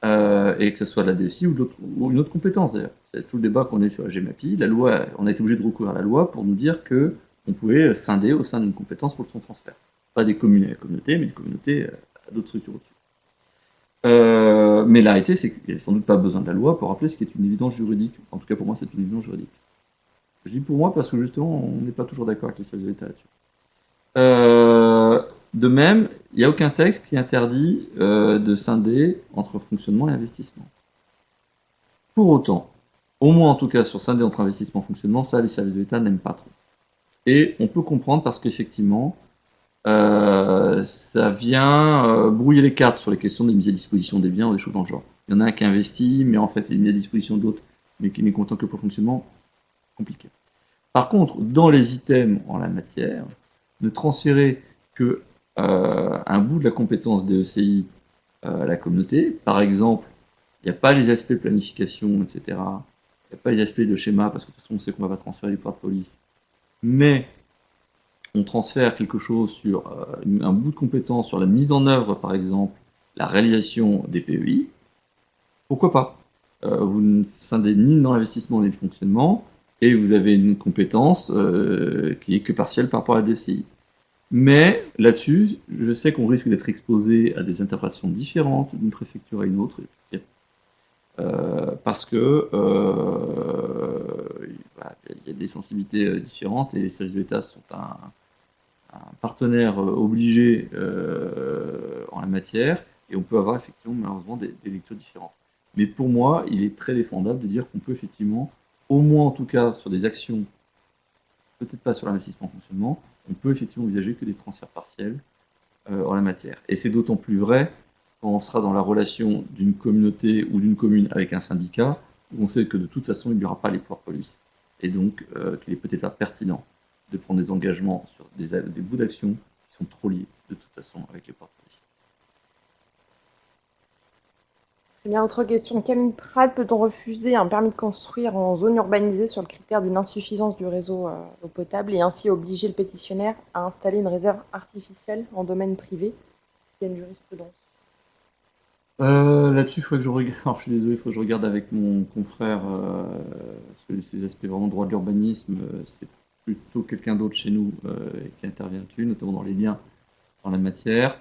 et que ce soit la DSI ou une autre compétence d'ailleurs. C'est tout le débat qu'on a eu sur la GEMAPI. La loi, on a été obligé de recourir à la loi pour nous dire que on pouvait scinder au sein d'une compétence pour son transfert. Pas des communes à la communauté, mais des communautés à d'autres structures au-dessus. Mais la réalité, c'est qu'il n'y a sans doute pas besoin de la loi pour rappeler ce qui est une évidence juridique. En tout cas, pour moi, c'est une évidence juridique. Je dis pour moi parce que justement, on n'est pas toujours d'accord avec les services de l'État là-dessus. De même, il n'y a aucun texte qui interdit de scinder entre fonctionnement et investissement. Pour autant, au moins en tout cas sur scinder entre investissement et fonctionnement, ça, les services de l'État n'aiment pas trop. Et on peut comprendre parce qu'effectivement, ça vient brouiller les cartes sur les questions des mises à disposition des biens ou des choses dans le genre. Il y en a un qui investit, mais en fait il est mis à disposition d'autres, mais qui n'est content que pour le fonctionnement, compliqué. Par contre, dans les items en la matière, ne transférer que un bout de la compétence DECI à la communauté, par exemple, il n'y a pas les aspects de planification, etc. Il n'y a pas les aspects de schéma, parce que de toute façon on sait qu'on ne va pas transférer les pouvoirs de police, mais on transfère quelque chose sur un bout de compétence sur la mise en œuvre, par exemple, la réalisation des PEI, pourquoi pas vous ne scindez ni dans l'investissement ni le fonctionnement, et vous avez une compétence qui est que partielle par rapport à la DCI. Mais là-dessus, je sais qu'on risque d'être exposé à des interprétations différentes d'une préfecture à une autre, parce que il y a des sensibilités différentes et les services de l'État sont un partenaire obligé en la matière, et on peut avoir effectivement malheureusement des lectures différentes. Mais pour moi, il est très défendable de dire qu'on peut effectivement, au moins en tout cas sur des actions, peut-être pas sur l'investissement en fonctionnement, on peut effectivement envisager que des transferts partiels en la matière. Et c'est d'autant plus vrai quand on sera dans la relation d'une communauté ou d'une commune avec un syndicat, où on sait que de toute façon il n'y aura pas les pouvoirs de police. Et donc qu'il est peut-être pas pertinent de prendre des engagements sur des bouts d'action qui sont trop liés de toute façon avec les pouvoirs de police. Très bien, autre question. Camille Prat, peut-on refuser un permis de construire en zone urbanisée sur le critère d'une insuffisance du réseau d'eau potable et ainsi obliger le pétitionnaire à installer une réserve artificielle en domaine privé? Est-ce qu'il y a une jurisprudence? Là-dessus, il faudrait que je regarde. Alors, je suis désolé, il faut que je regarde avec mon confrère, parce que ces aspects vraiment droit de l'urbanisme, c'est plutôt quelqu'un d'autre chez nous qui intervient dessus, notamment dans les liens en la matière.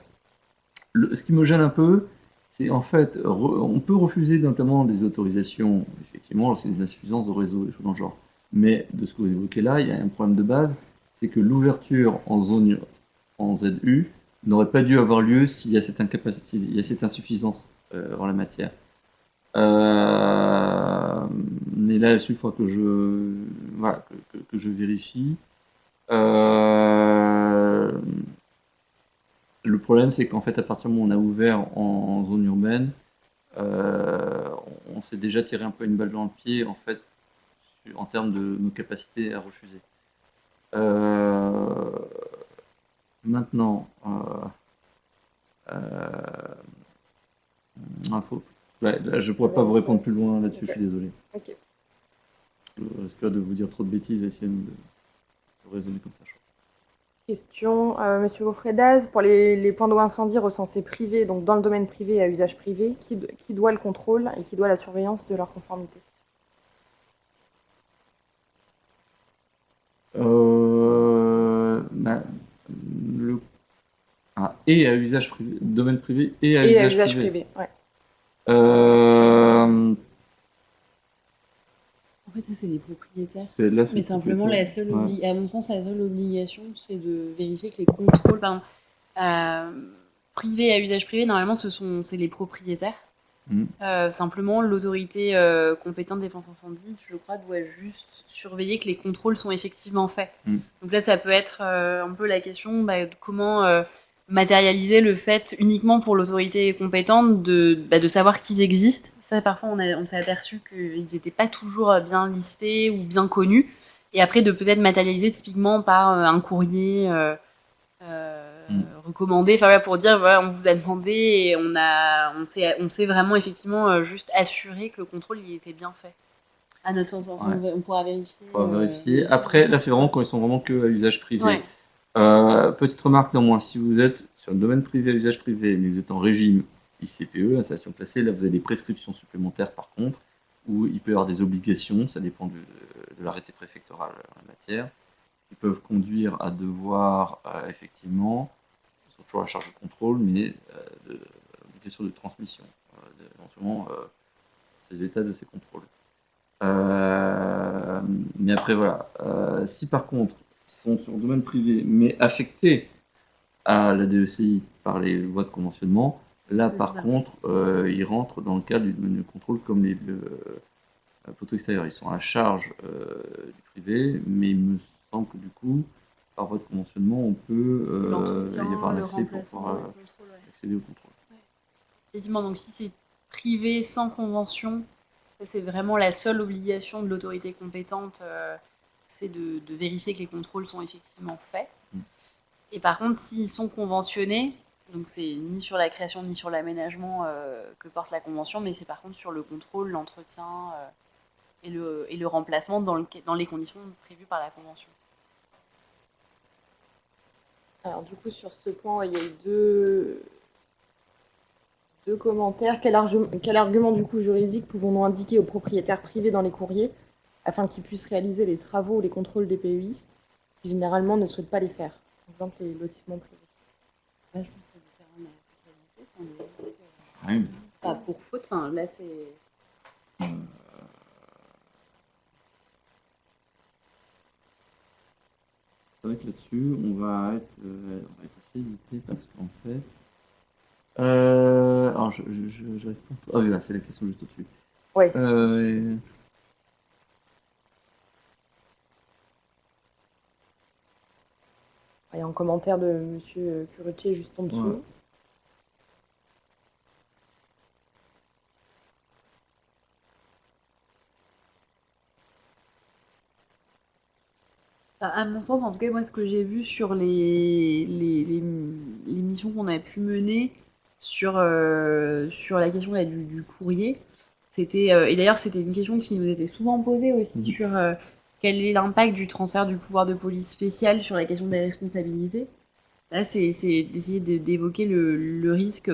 Ce qui me gêne un peu, c'est en fait, on peut refuser notamment des autorisations, effectivement, lorsqu'il y a des insuffisances de réseau, des choses dans le genre. Mais de ce que vous évoquez là, il y a un problème de base, c'est que l'ouverture en zone en ZU n'aurait pas dû avoir lieu s'il y a cette incapacité, s'il y a cette insuffisance en la matière. Mais là, il faut que je vérifie. Le problème, c'est qu'en fait, à partir du moment où on a ouvert en zone urbaine, on s'est déjà tiré un peu une balle dans le pied, en fait, en termes de nos capacités à refuser. Maintenant, là, je ne pourrais pas vous répondre plus loin là-dessus, je suis désolé. Ok. Je risque de vous dire trop de bêtises et essayer de raisonner comme ça. Question, Monsieur Gaufredaz, pour les points d'eau incendie recensés privés, donc dans le domaine privé et à usage privé, qui doit le contrôle et qui doit la surveillance de leur conformité? Et à usage privé, domaine privé et à usage privé. Ouais. En fait, ça, c'est les propriétaires. Là, mais simplement, à mon sens, la seule obligation, c'est de vérifier que les contrôles, privés à usage privé, normalement, c'est les propriétaires. Simplement, l'autorité compétente défense incendie, je crois, doit juste surveiller que les contrôles sont effectivement faits. Donc là, ça peut être un peu la question de comment matérialiser le fait uniquement pour l'autorité compétente de savoir qu'ils existent. Ça, parfois, on s'est aperçu qu'ils n'étaient pas toujours bien listés ou bien connus. Et après, de peut-être matérialiser typiquement par un courrier recommandé, enfin voilà, pour dire voilà, on vous a demandé et on s'est vraiment effectivement juste assuré que le contrôle il était bien fait. À notre sens, on pourra vérifier. On va vérifier. Après, là, c'est vraiment quand ils sont vraiment que à usage privé. Ouais. Petite remarque néanmoins, si vous êtes sur le domaine privé à usage privé, mais vous êtes en régime ICPE, installation classée, là vous avez des prescriptions supplémentaires par contre, où il peut y avoir des obligations, ça dépend de l'arrêté préfectoral en la matière, qui peuvent conduire à devoir effectivement, ils sont toujours à la charge de contrôle, mais des questions de transmission, éventuellement ces états de ces contrôles. Mais après voilà, si par contre ils sont sur le domaine privé mais affectés à la DECI par les voies de conventionnement, là par contre ils rentrent dans le cadre du menu contrôle comme les poteaux extérieurs, ils sont à la charge du privé, mais il me semble que du coup par voie de conventionnement on peut y avoir l'accès pour pouvoir accéder au contrôle. Effectivement, donc si c'est privé sans convention, c'est vraiment la seule obligation de l'autorité compétente, c'est de vérifier que les contrôles sont effectivement faits. Et par contre, s'ils sont conventionnés, donc c'est ni sur la création ni sur l'aménagement que porte la convention, mais c'est par contre sur le contrôle, l'entretien et le remplacement dans les conditions prévues par la convention. Alors du coup, sur ce point, il y a eu deux commentaires. Quel argument du coup juridique pouvons-nous indiquer aux propriétaires privés dans les courriers afin qu'ils puissent réaliser les travaux ou les contrôles des PEI qui généralement ne souhaitent pas les faire, par exemple les lotissements privés? Je pense que c'est du terrain de responsabilité. Pas pour faute, là c'est... C'est vrai que là-dessus, on va être assez limité parce qu'en fait... alors, j'arrive pas... Ah oui, là, c'est la question juste au-dessus. Oui. Il y a un commentaire de M. Curutier juste en dessous. Ouais. À mon sens, en tout cas, moi, ce que j'ai vu sur les missions qu'on a pu mener sur la question là, du courrier, c'était et d'ailleurs c'était une question qui nous était souvent posée aussi sur quel est l'impact du transfert du pouvoir de police spécial sur la question des responsabilités. Là, c'est d'essayer d'évoquer le risque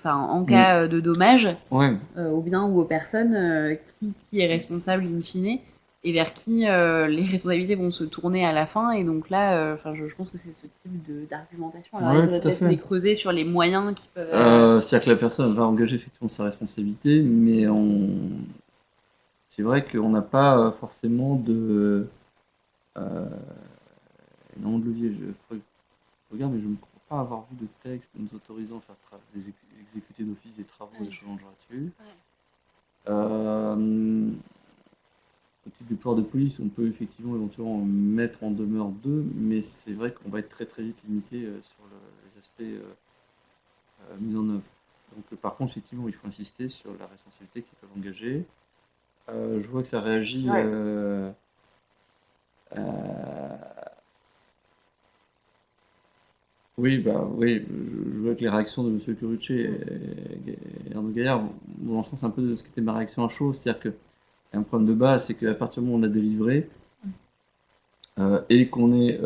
en cas de dommage aux biens ou aux personnes, qui est responsable in fine et vers qui les responsabilités vont se tourner à la fin. Et donc là, je pense que c'est ce type d'argumentation. Alors, il faudrait peut-être les creuser sur les moyens qui peuvent... C'est-à-dire que la personne va engager effectivement sa responsabilité, mais c'est vrai qu'on n'a pas forcément de... non, de levier. Je regarde, mais je ne crois pas avoir vu de texte nous autorisant à faire exécuter d'office des travaux et des choses là-dessus. Au titre du pouvoir de police, on peut effectivement éventuellement mettre en demeure d'eux, mais c'est vrai qu'on va être très très vite limité sur les aspects mis en œuvre. Donc par contre, effectivement, il faut insister sur la responsabilité qu'ils peuvent engager. Je vois que ça réagit... Oui, je vois que les réactions de M. Curutier et Arnaud Gaillard vont dans le sens un peu de ce qu'était ma réaction à chaud, c'est-à-dire qu'il y a un problème de base, c'est qu'à partir du moment où on a délivré et qu'on est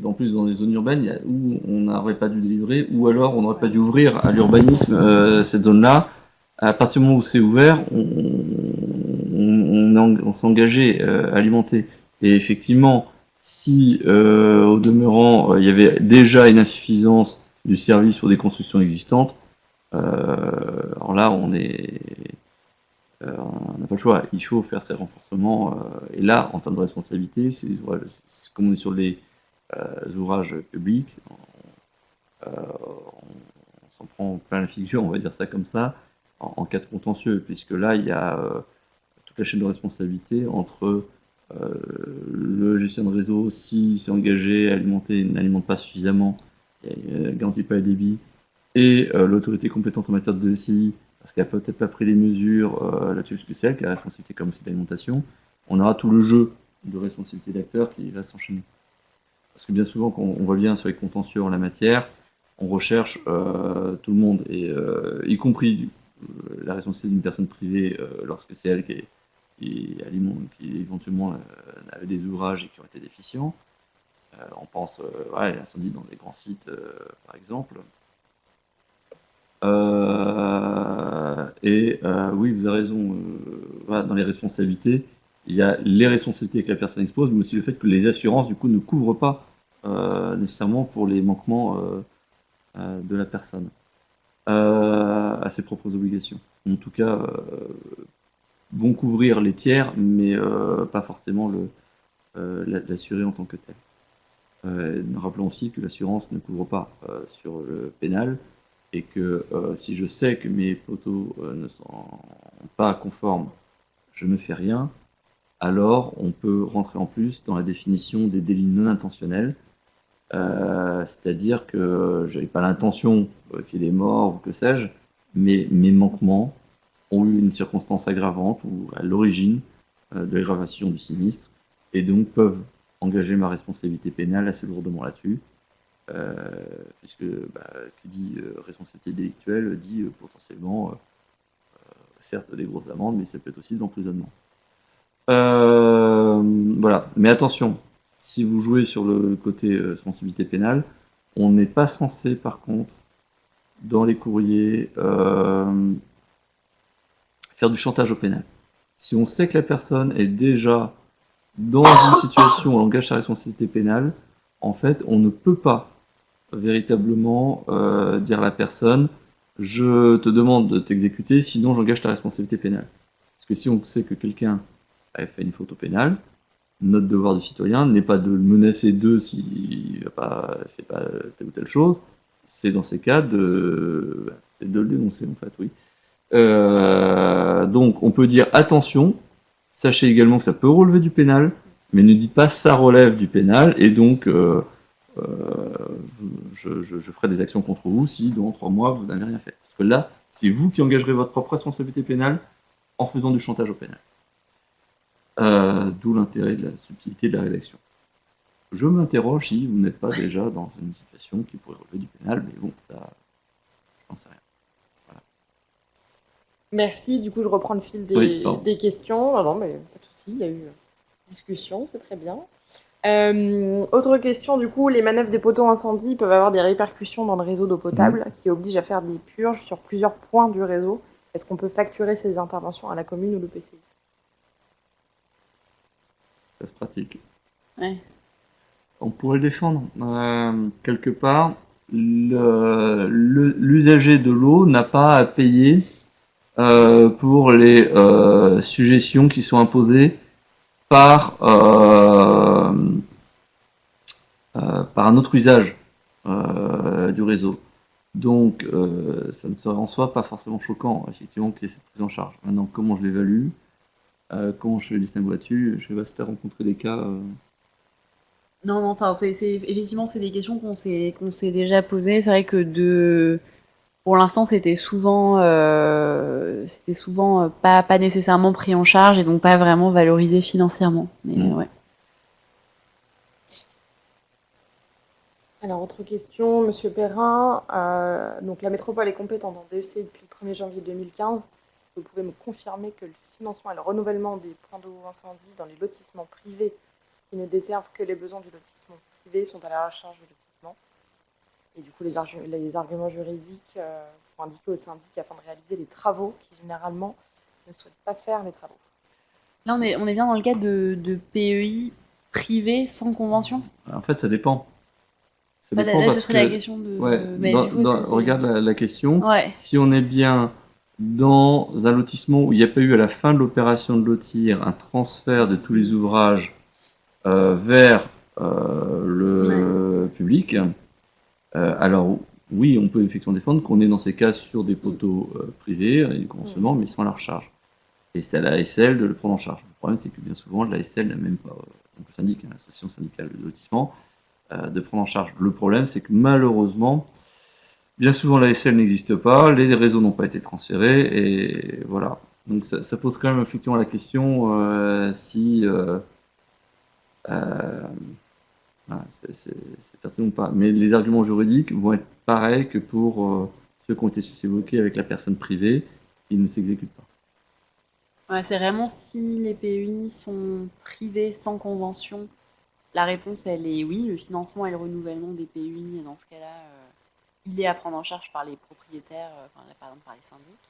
en plus dans les zones urbaines où on n'aurait pas dû délivrer, ou alors on n'aurait pas dû ouvrir à l'urbanisme cette zone-là, à partir du moment où c'est ouvert, on s'est engagé à alimenter. Et effectivement, si au demeurant il y avait déjà une insuffisance du service pour des constructions existantes, alors là on n'a pas le choix, il faut faire ces renforcements et là en termes de responsabilité, c'est comme on est sur les ouvrages publics, on s'en prend plein la figure, on va dire ça comme ça, en cas de contentieux, puisque là il y a toute la chaîne de responsabilité entre le gestionnaire de réseau, s'il s'est engagé à alimenter, n'alimente pas suffisamment, ne garantit pas les débits, et l'autorité compétente en matière de DCI, parce qu'elle n'a peut-être pas pris les mesures là-dessus, parce que c'est elle qui a la responsabilité comme aussi de l'alimentation, on aura tout le jeu de responsabilité d'acteurs qui va s'enchaîner. parce que bien souvent, quand on voit bien sur les contentieux en la matière, on recherche tout le monde, et y compris la responsabilité d'une personne privée lorsque c'est elle qui éventuellement avait des ouvrages et qui ont été déficients. On pense à l'incendie dans des grands sites, par exemple. Oui, vous avez raison. Voilà, dans les responsabilités, il y a les responsabilités que la personne expose, mais aussi le fait que les assurances, du coup, ne couvrent pas nécessairement pour les manquements de la personne à ses propres obligations. En tout cas, vont couvrir les tiers, mais pas forcément l'assuré en tant que tel. Rappelons aussi que l'assurance ne couvre pas sur le pénal, et que si je sais que mes photos ne sont pas conformes, je ne fais rien, alors on peut rentrer en plus dans la définition des délits non intentionnels, c'est-à-dire que je n'avais pas l'intention qu'il y ait des morts ou que sais-je, mais mes manquements ont eu une circonstance aggravante ou à l'origine de l'aggravation du sinistre, et donc peuvent engager ma responsabilité pénale assez lourdement là-dessus. Puisque qui dit responsabilité délictuelle dit potentiellement certes des grosses amendes, mais ça peut être aussi de l'emprisonnement. Voilà, mais attention, si vous jouez sur le côté sensibilité pénale, on n'est pas censé par contre dans les courriers faire du chantage au pénal. Si on sait que la personne est déjà dans une situation où elle engage sa responsabilité pénale, en fait on ne peut pas véritablement dire à la personne je te demande de t'exécuter, sinon j'engage ta responsabilité pénale. Parce que si on sait que quelqu'un a fait une faute au pénal, notre devoir de citoyen n'est pas de le menacer d'eux s'il ne fait pas telle ou telle chose, c'est dans ces cas de le dénoncer en fait, oui. Donc on peut dire attention, sachez également que ça peut relever du pénal, mais ne dites pas ça relève du pénal, et donc je ferai des actions contre vous si dans 3 mois vous n'avez rien fait. Parce que là, c'est vous qui engagerez votre propre responsabilité pénale en faisant du chantage au pénal. D'où l'intérêt de la subtilité de la rédaction. Je m'interroge si vous n'êtes pas déjà dans une situation qui pourrait relever du pénal, mais bon, ça, je n'en sais rien. Voilà. Merci, du coup je reprends le fil des questions. Ah non, mais pas de souci, il y a eu discussion, c'est très bien. Autre question, du coup, les manœuvres des poteaux incendie peuvent avoir des répercussions dans le réseau d'eau potable qui obligent à faire des purges sur plusieurs points du réseau. Est-ce qu'on peut facturer ces interventions à la commune ou l'EPCI? Ça se pratique. Ouais. On pourrait le défendre. Quelque part, l'usager de l'eau n'a pas à payer pour les suggestions qui sont imposées par un autre usage du réseau. Donc, ça ne serait en soi pas forcément choquant, effectivement, qu'il y ait cette prise en charge. Maintenant, comment je l'évalue, comment je fais le distinguo là-dessus, je ne sais pas si tu as rencontré des cas. Non, enfin, effectivement, c'est des questions qu'on s'est déjà posées. C'est vrai que pour l'instant, c'était souvent pas nécessairement pris en charge et donc pas vraiment valorisé financièrement. Mais ouais. Alors, autre question, Monsieur Perrin. Donc, la métropole est compétente en DEC depuis le 1er janvier 2015. Vous pouvez me confirmer que le financement et le renouvellement des points d'eau incendie dans les lotissements privés qui ne desservent que les besoins du lotissement privé sont à la charge du lotissement. Et du coup, les arguments juridiques pour indiquer au syndic afin de réaliser les travaux qui, généralement, ne souhaitent pas faire les travaux. Là, on est bien dans le cadre de PEI privés sans convention. En fait, ça dépend. Ça Là, dépend ce parce serait que, la question de... ouais, mais du coup, regarde la question. Ouais. Si on est bien dans un lotissement où il n'y a pas eu à la fin de l'opération de lotir un transfert de tous les ouvrages vers le public, alors oui, on peut effectivement défendre qu'on est dans ces cas sur des poteaux privés et du conventionnement, mais sans la recharge. Et c'est à la ASL de le prendre en charge. Le problème, c'est que bien souvent, la ASL n'a même pas, donc le syndic, l'association syndicale de lotissement, de prendre en charge. Le problème, c'est que malheureusement, bien souvent, la ASL n'existe pas, les réseaux n'ont pas été transférés, et voilà. Donc ça pose quand même effectivement la question si Voilà, c'est pertinent ou pas. Mais les arguments juridiques vont être pareils que pour ceux qui ont été évoqués avec la personne privée, ils ne s'exécutent pas. Ouais, c'est vraiment si les PEI sont privés sans convention. La réponse, elle est oui, le financement et le renouvellement des PEI, dans ce cas-là, il est à prendre en charge par les propriétaires, enfin, par exemple par les syndics.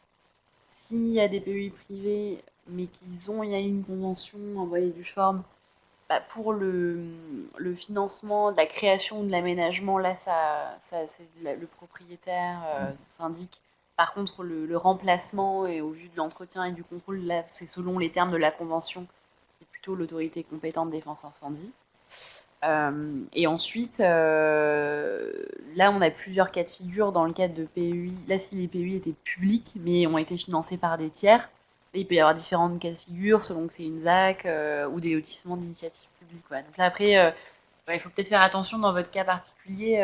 S'il y a des PEI privés, mais il y a une convention envoyée du forme, bah, pour le financement de la création de l'aménagement, là, c'est le propriétaire syndic. Par contre, le remplacement, et au vu de l'entretien et du contrôle, là, c'est selon les termes de la convention, c'est plutôt l'autorité compétente défense incendie. Et ensuite, là, on a plusieurs cas de figure dans le cadre de PEI. Là, si les PEI étaient publics, mais ont été financés par des tiers, là, il peut y avoir différentes cas de figure selon que c'est une ZAC ou des lotissements d'initiative publique. Ouais. Donc là, après, il faut peut-être faire attention dans votre cas particulier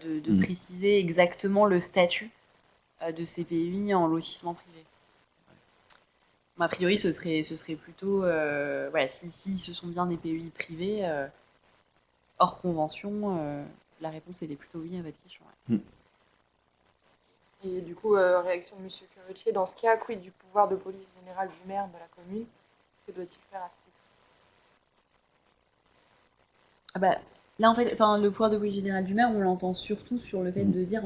de préciser exactement le statut de ces PEI en lotissement privé. A priori, ce serait plutôt, voilà, si ce sont bien des PEI privés, hors convention, la réponse était plutôt oui à votre question. Ouais. Et du coup, réaction de M. Curutier, dans ce cas, quid du pouvoir de police générale du maire de la commune? Que doit-il faire à ce titre? Ah bah, là, en fait, le pouvoir de police générale du maire, on l'entend surtout sur le fait de dire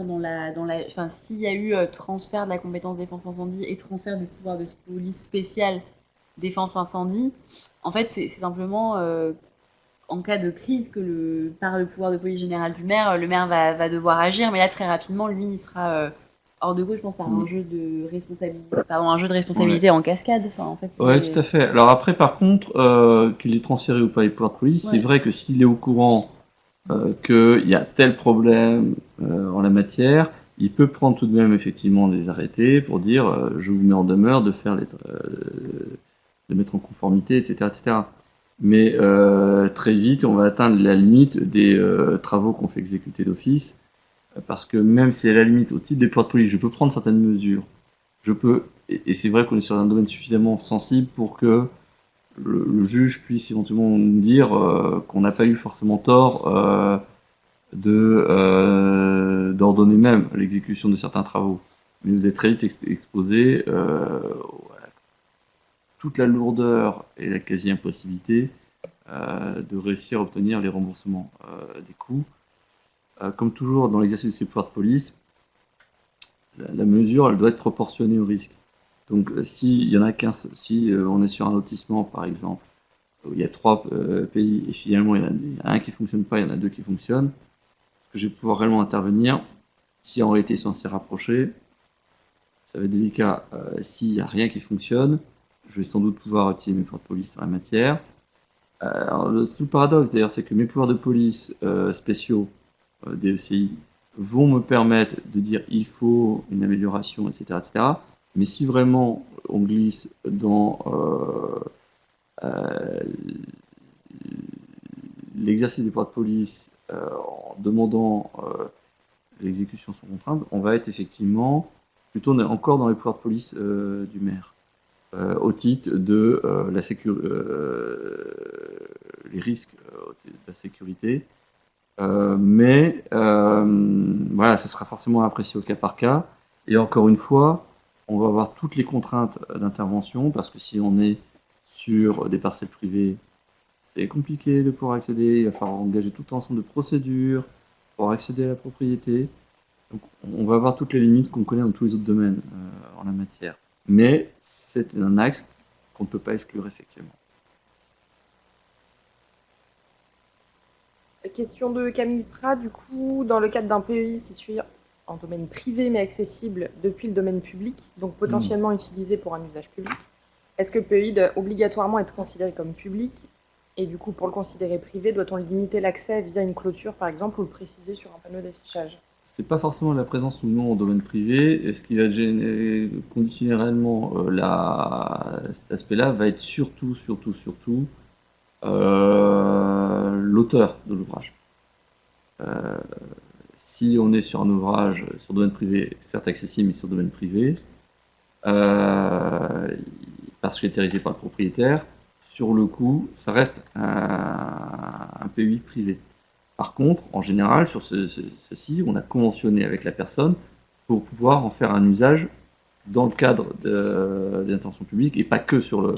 s'il y a eu transfert de la compétence défense incendie et transfert du pouvoir de police spéciale défense incendie, en fait, c'est simplement en cas de crise que par le pouvoir de police générale du maire, le maire va devoir agir, mais là, très rapidement, lui, il sera hors de cause, je pense, par un jeu de responsabilité en cascade. Enfin, en fait, ouais, tout à fait. Alors après, par contre, qu'il est transféré ou pas les pouvoirs de police, c'est vrai que s'il est au courant qu'il y a tel problème en la matière, il peut prendre tout de même effectivement des arrêtés pour dire je vous mets en demeure de faire de mettre en conformité, etc., etc. Mais très vite, on va atteindre la limite des travaux qu'on fait exécuter d'office, parce que même si à la limite, au titre des pouvoirs de police, je peux prendre certaines mesures, et c'est vrai qu'on est sur un domaine suffisamment sensible pour que le juge puisse éventuellement nous dire qu'on n'a pas eu forcément tort d'ordonner même l'exécution de certains travaux. Mais vous êtes très vite exposé à toute la lourdeur et la quasi-impossibilité de réussir à obtenir les remboursements des coûts. Comme toujours dans l'exercice de ces pouvoirs de police, la mesure elle doit être proportionnée au risque. Donc si on est sur un lotissement par exemple, où il y a 3 pays et finalement il y en a un qui ne fonctionne pas, il y en a 2 qui fonctionnent, est-ce que je vais pouvoir réellement intervenir si en réalité ils sont assez rapprochés? Ça va être délicat. S'il n'y a rien qui fonctionne, je vais sans doute pouvoir utiliser mes pouvoirs de police dans la matière. Alors, tout le paradoxe d'ailleurs, c'est que mes pouvoirs de police spéciaux DECI vont me permettre de dire il faut une amélioration, etc., etc. Mais si vraiment on glisse dans l'exercice des pouvoirs de police en demandant l'exécution sans contrainte, on va être effectivement plutôt encore dans les pouvoirs de police du maire. Au titre de les risques de la sécurité. Mais voilà, ça sera forcément apprécié au cas par cas. Et encore une fois, on va avoir toutes les contraintes d'intervention, parce que si on est sur des parcelles privées, c'est compliqué de pouvoir accéder, il va falloir engager tout un ensemble de procédures pour accéder à la propriété. Donc on va avoir toutes les limites qu'on connaît dans tous les autres domaines en la matière. Mais c'est un axe qu'on ne peut pas exclure effectivement. Question de Camille Prat, du coup, dans le cadre d'un PEI situé en domaine privé mais accessible depuis le domaine public, donc potentiellement utilisé pour un usage public, est-ce que le PEI doit obligatoirement être considéré comme public? Et du coup, pour le considérer privé, doit-on limiter l'accès via une clôture, par exemple, ou le préciser sur un panneau d'affichage? C'est pas forcément la présence ou non en domaine privé. Et ce qui va conditionner réellement cet aspect-là va être surtout l'auteur de l'ouvrage. Si on est sur un ouvrage sur domaine privé, certes accessible, mais sur domaine privé, parce qu'il est hérité par le propriétaire, sur le coup, ça reste un PEI privé. Par contre, en général, sur ceci, on a conventionné avec la personne pour pouvoir en faire un usage dans le cadre des intentions publiques et pas que sur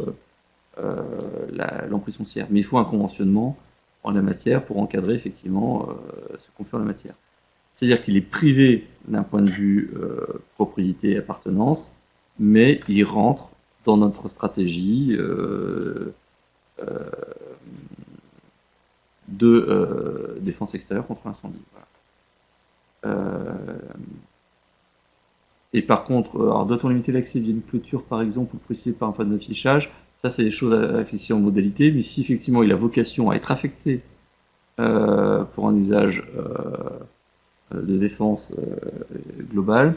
l'emprise foncière. Mais il faut un conventionnement en la matière pour encadrer effectivement ce qu'on fait en la matière. C'est-à-dire qu'il est privé d'un point de vue propriété et appartenance, mais il rentre dans notre stratégie de défense extérieure contre l'incendie. Voilà. Et par contre, alors doit-on limiter l'accès via une clôture par exemple ou préciser par un panneau d'affichage? Ça, c'est des choses à afficher en modalité, mais si effectivement il a vocation à être affecté pour un usage de défense globale,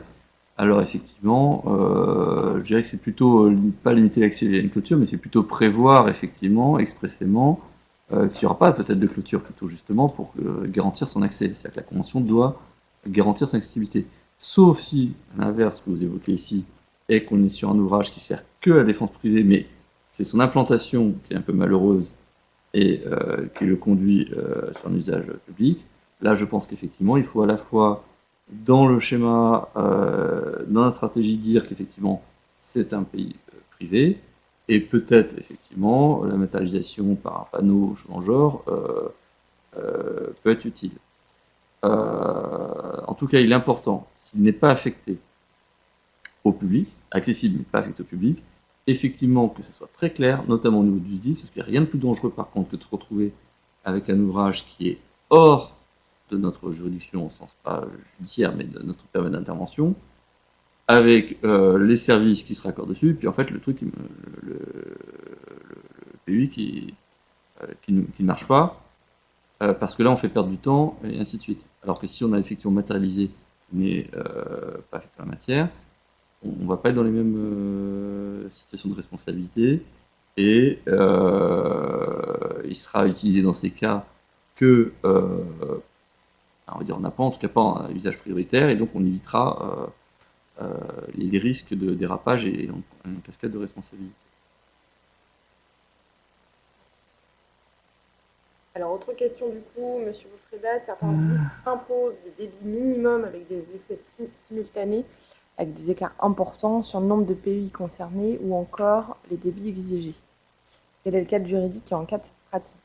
alors effectivement, je dirais que c'est plutôt pas limiter l'accès via une clôture, mais c'est plutôt prévoir effectivement, expressément, qu'il n'y aura pas peut-être de clôture, plutôt justement pour garantir son accès. C'est-à-dire que la Convention doit garantir son accessibilité. Sauf si, à l'inverse, ce que vous évoquez ici, est qu'on est sur un ouvrage qui sert que à la défense privée, mais c'est son implantation qui est un peu malheureuse et qui le conduit sur un usage public. Là, je pense qu'effectivement, il faut à la fois, dans le schéma, dans la stratégie, dire qu'effectivement, c'est un pays privé, et peut-être, effectivement, la métallisation par un panneau en genre peut être utile. En tout cas, il est important, s'il n'est pas affecté au public, accessible mais pas affecté au public, effectivement que ce soit très clair, notamment au niveau du SDIS, parce qu'il n'y a rien de plus dangereux par contre que de se retrouver avec un ouvrage qui est hors de notre juridiction, au sens pas judiciaire, mais de notre périmètre d'intervention, avec les services qui se raccordent dessus, puis en fait le truc, le PUI qui ne marche pas, parce que là on fait perdre du temps, et ainsi de suite. Alors que si on a effectivement matérialisé, mais pas affecté la matière, on ne va pas être dans les mêmes situations de responsabilité, et il sera utilisé dans ces cas que, on va dire, on n'a pas en tout cas pas un usage prioritaire, et donc on évitera les risques de dérapage et une cascade de responsabilité. Alors, autre question du coup, Monsieur Boufreda, certains SDIS imposent des débits minimums avec des essais simultanés, avec des écarts importants sur le nombre de PUI concernés ou encore les débits exigés. Quel est le cadre juridique en cas de pratique?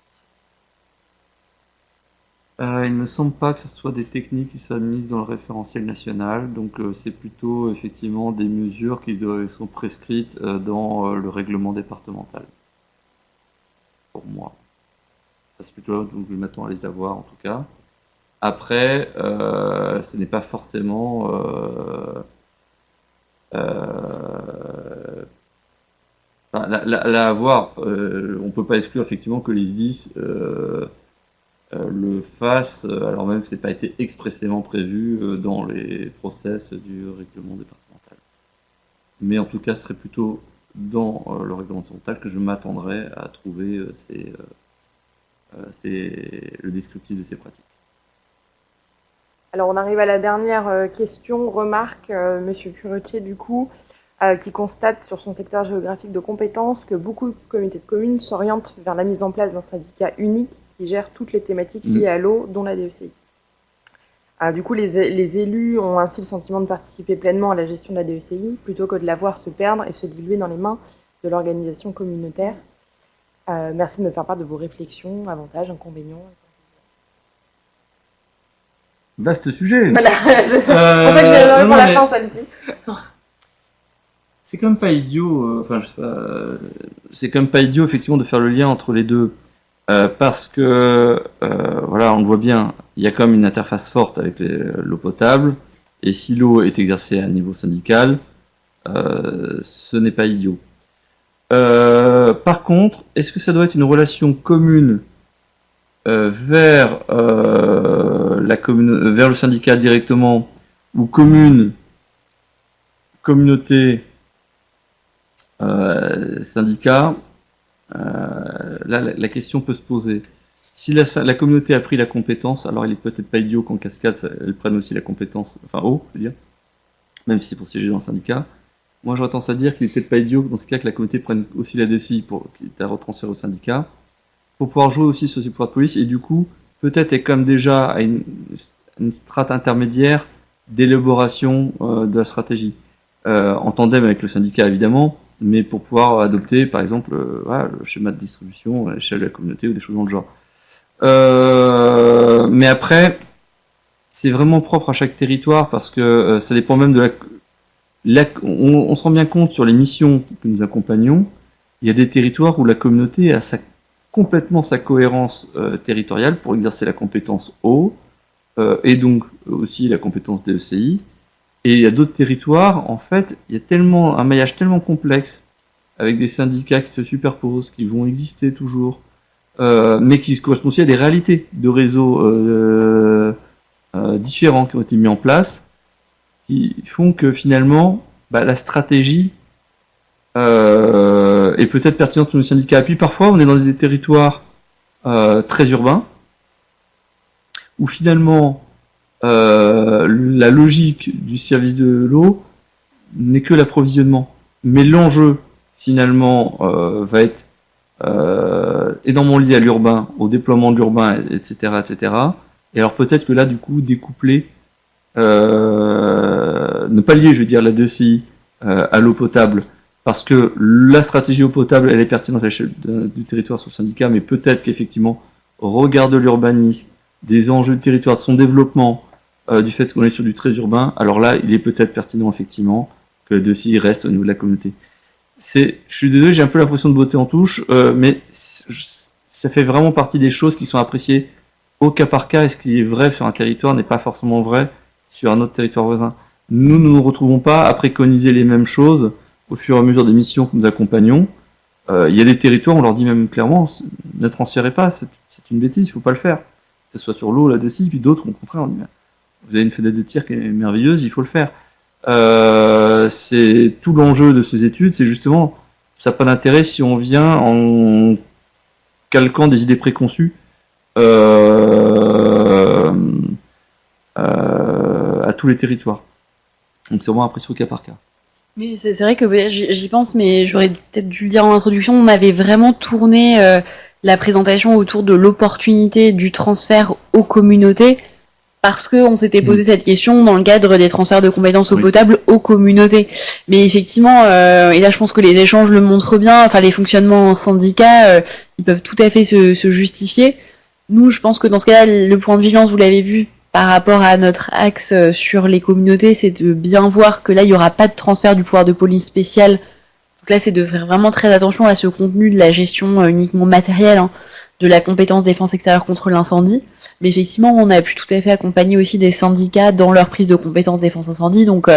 Il ne me semble pas que ce soit des techniques qui soient mises dans le référentiel national, donc c'est plutôt effectivement des mesures qui sont prescrites dans le règlement départemental. Pour moi. C'est plutôt là où je m'attends à les avoir en tout cas. Après, ce n'est pas forcément là à voir. On peut pas exclure effectivement que les SDIS le fassent, alors même que ce n'est pas été expressément prévu dans les process du règlement départemental. Mais en tout cas, ce serait plutôt dans le règlement départemental que je m'attendrais à trouver le descriptif de ces pratiques. Alors, on arrive à la dernière question, remarque, Monsieur Furetier, du coup, qui constate sur son secteur géographique de compétences que beaucoup de communautés de communes s'orientent vers la mise en place d'un syndicat unique qui gère toutes les thématiques liées à l'eau, dont la DECI. Du coup, les élus ont ainsi le sentiment de participer pleinement à la gestion de la DECI, plutôt que de la voir se perdre et se diluer dans les mains de l'organisation communautaire. Merci de me faire part de vos réflexions, avantages, inconvénients. Vaste sujet. Voilà, c'est pour ça que je l'ai réservé pour la fin, celle-ci. C'est quand même pas idiot, enfin, je sais pas, c'est quand même pas idiot effectivement de faire le lien entre les deux, parce que voilà, on le voit bien, il y a quand même une interface forte avec l'eau potable, et si l'eau est exercée à un niveau syndical, ce n'est pas idiot. Par contre, est-ce que ça doit être une relation commune vers vers le syndicat directement, ou communauté, syndicat, là la question peut se poser. Si la communauté a pris la compétence, alors il est peut-être pas idiot qu'en cascade elle prenne aussi la compétence, enfin je veux dire, même si c'est pour siéger dans le syndicat. Moi j'aurais tendance à dire qu'il est peut-être pas idiot dans ce cas que la communauté prenne aussi la DCI qui est à retransférer au syndicat, pour pouvoir jouer aussi sur ses pouvoirs de police, et du coup peut-être est comme déjà à une strate intermédiaire d'élaboration de la stratégie, en tandem avec le syndicat évidemment, mais pour pouvoir adopter par exemple voilà, le schéma de distribution à l'échelle de la communauté ou des choses dans le genre. Mais après, c'est vraiment propre à chaque territoire parce que ça dépend même de on se rend bien compte sur les missions que nous accompagnons, il y a des territoires où la communauté a complètement sa cohérence territoriale pour exercer la compétence eau et donc aussi la compétence DECI. Et il y a d'autres territoires, en fait, il y a un maillage tellement complexe avec des syndicats qui se superposent, qui vont exister toujours, mais qui correspondent aussi à des réalités de réseaux différents qui ont été mis en place, qui font que finalement, la stratégie est peut-être pertinente pour nos syndicats. Et puis parfois, on est dans des territoires très urbains, où finalement, la logique du service de l'eau n'est que l'approvisionnement. Mais l'enjeu, finalement, va être énormément lié à l'urbain, au déploiement de l'urbain, etc., etc. Et alors peut-être que là, du coup, découpler, ne pas lier, je veux dire, la DECI à l'eau potable, parce que la stratégie eau potable, elle est pertinente à l'échelle du territoire sur le syndicat, mais peut-être qu'effectivement, au regard de l'urbanisme, des enjeux de territoire, de son développement, du fait qu'on est sur du très urbain, alors là, il est peut-être pertinent, effectivement, que la DECI reste au niveau de la communauté. Je suis désolé, j'ai un peu l'impression de botter en touche, mais ça fait vraiment partie des choses qui sont appréciées au cas par cas, et ce qui est vrai sur un territoire n'est pas forcément vrai sur un autre territoire voisin. Nous ne nous retrouvons pas à préconiser les mêmes choses au fur et à mesure des missions que nous accompagnons. Il y a des territoires, on leur dit même clairement, ne transférez pas, c'est une bêtise, il ne faut pas le faire. Que ce soit sur l'eau, là-dessus, puis d'autres, au contraire, on dit, vous avez une fenêtre de tir qui est merveilleuse, il faut le faire. C'est tout l'enjeu de ces études, c'est justement, ça n'a pas d'intérêt si on vient en calquant des idées préconçues à tous les territoires. Donc c'est vraiment apprécié au cas par cas. Mais c'est vrai que j'y pense, mais j'aurais peut-être dû le dire en introduction, on avait vraiment tourné la présentation autour de l'opportunité du transfert aux communautés, parce qu'on s'était posé cette question dans le cadre des transferts de compétences eau potable aux communautés. Mais effectivement, et là je pense que les échanges le montrent bien, enfin les fonctionnements en syndicat, ils peuvent tout à fait se justifier. Nous, je pense que dans ce cas-là, le point de vigilance, vous l'avez vu, par rapport à notre axe sur les communautés, c'est de bien voir que là, il n'y aura pas de transfert du pouvoir de police spécial. Donc là, c'est de faire vraiment très attention à ce contenu de la gestion uniquement matérielle, de la compétence défense extérieure contre l'incendie. Mais effectivement, on a pu tout à fait accompagner aussi des syndicats dans leur prise de compétence défense incendie. Donc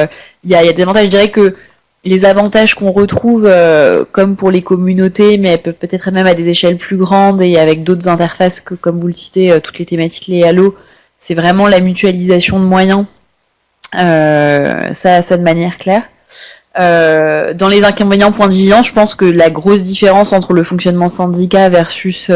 il y a des avantages. Je dirais que les avantages qu'on retrouve, comme pour les communautés, mais peut-être même à des échelles plus grandes et avec d'autres interfaces que, comme vous le citez, toutes les thématiques liées à l'eau, c'est vraiment la mutualisation de moyens, ça de manière claire. Dans les inconvénients, point de vigilance, je pense que la grosse différence entre le fonctionnement syndicat versus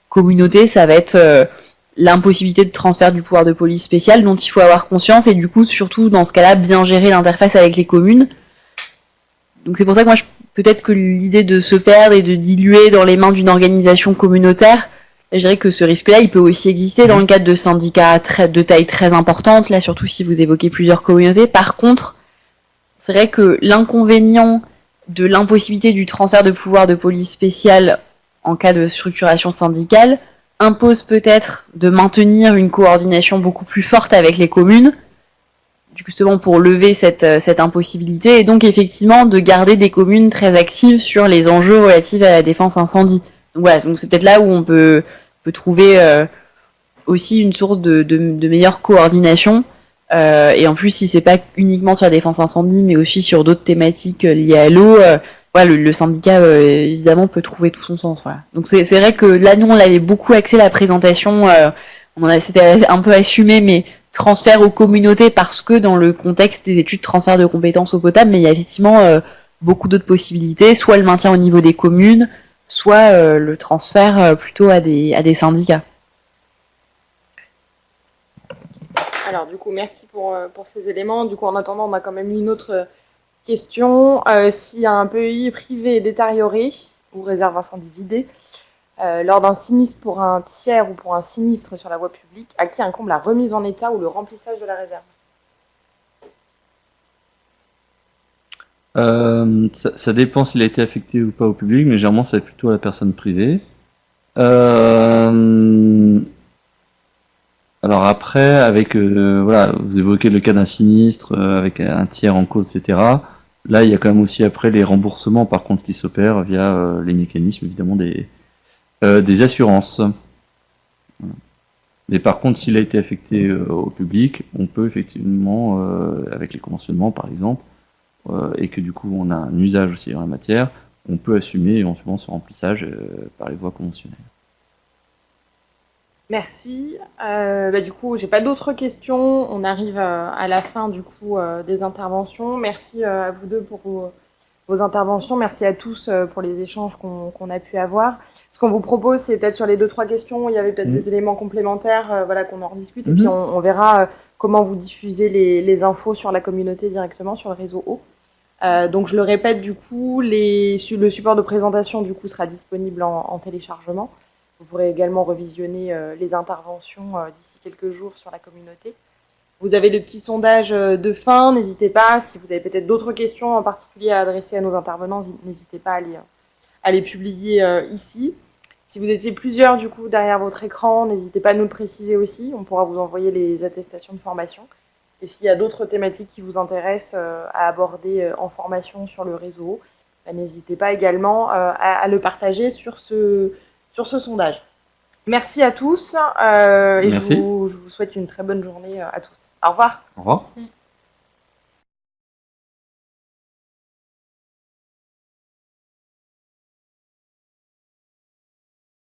communauté, ça va être l'impossibilité de transfert du pouvoir de police spécial dont il faut avoir conscience et du coup, surtout dans ce cas-là, bien gérer l'interface avec les communes. Donc c'est pour ça que moi, peut-être que l'idée de se perdre et de diluer dans les mains d'une organisation communautaire, je dirais que ce risque-là, il peut aussi exister dans le cadre de syndicats de taille très importante, là surtout si vous évoquez plusieurs communautés. Par contre, c'est vrai que l'inconvénient de l'impossibilité du transfert de pouvoir de police spéciale en cas de structuration syndicale impose peut-être de maintenir une coordination beaucoup plus forte avec les communes, justement pour lever cette impossibilité, et donc effectivement de garder des communes très actives sur les enjeux relatifs à la défense incendie. Donc voilà, donc c'est peut-être là où on peut trouver aussi une source de meilleure coordination. Et en plus, si c'est pas uniquement sur la défense incendie, mais aussi sur d'autres thématiques liées à l'eau, voilà, le syndicat évidemment peut trouver tout son sens. Voilà. Donc c'est vrai que là, nous, on l'avait beaucoup axé la présentation. C'était un peu assumé, mais transfert aux communautés parce que dans le contexte des études transfert de compétences eau potable, mais il y a effectivement beaucoup d'autres possibilités, soit le maintien au niveau des communes, soit le transfert plutôt à des syndicats. Alors du coup, merci pour ces éléments. Du coup, en attendant, on a quand même une autre question. Si un PEI privé est détérioré ou réserve incendie vidée, Lors d'un sinistre pour un tiers ou pour un sinistre sur la voie publique, à qui incombe la remise en état ou le remplissage de la réserve? Ça dépend s'il a été affecté ou pas au public, mais généralement ça va être plutôt à la personne privée. Alors après, avec voilà, vous évoquez le cas d'un sinistre avec un tiers en cause, etc. Là, il y a quand même aussi après les remboursements, par contre, qui s'opèrent via les mécanismes évidemment des assurances. Voilà. Mais par contre, s'il a été affecté au public, on peut effectivement, avec les conventionnements par exemple, et que du coup on a un usage aussi en la matière, on peut assumer éventuellement ce remplissage par les voies conventionnelles. Merci. Du coup, j'ai pas d'autres questions. On arrive à la fin du coup des interventions. Merci à vous deux pour vos interventions. Merci à tous pour les échanges qu'on a pu avoir. Ce qu'on vous propose, c'est peut-être sur les 2-3 questions, il y avait peut-être des éléments complémentaires, voilà, qu'on en rediscute. Et puis on verra comment vous diffusez les infos sur la communauté directement, sur le réseau O. Donc je le répète, du coup, le support de présentation du coup sera disponible en téléchargement. Vous pourrez également revisionner les interventions d'ici quelques jours sur la communauté. Vous avez le petit sondage de fin, n'hésitez pas. Si vous avez peut-être d'autres questions en particulier à adresser à nos intervenants, n'hésitez pas à les publier ici. Si vous étiez plusieurs du coup derrière votre écran, n'hésitez pas à nous le préciser aussi. On pourra vous envoyer les attestations de formation. Et s'il y a d'autres thématiques qui vous intéressent à aborder en formation sur le réseau, n'hésitez pas également à le partager sur ce sondage. Merci à tous et Merci. je vous souhaite une très bonne journée à tous. Au revoir. Au revoir. Merci.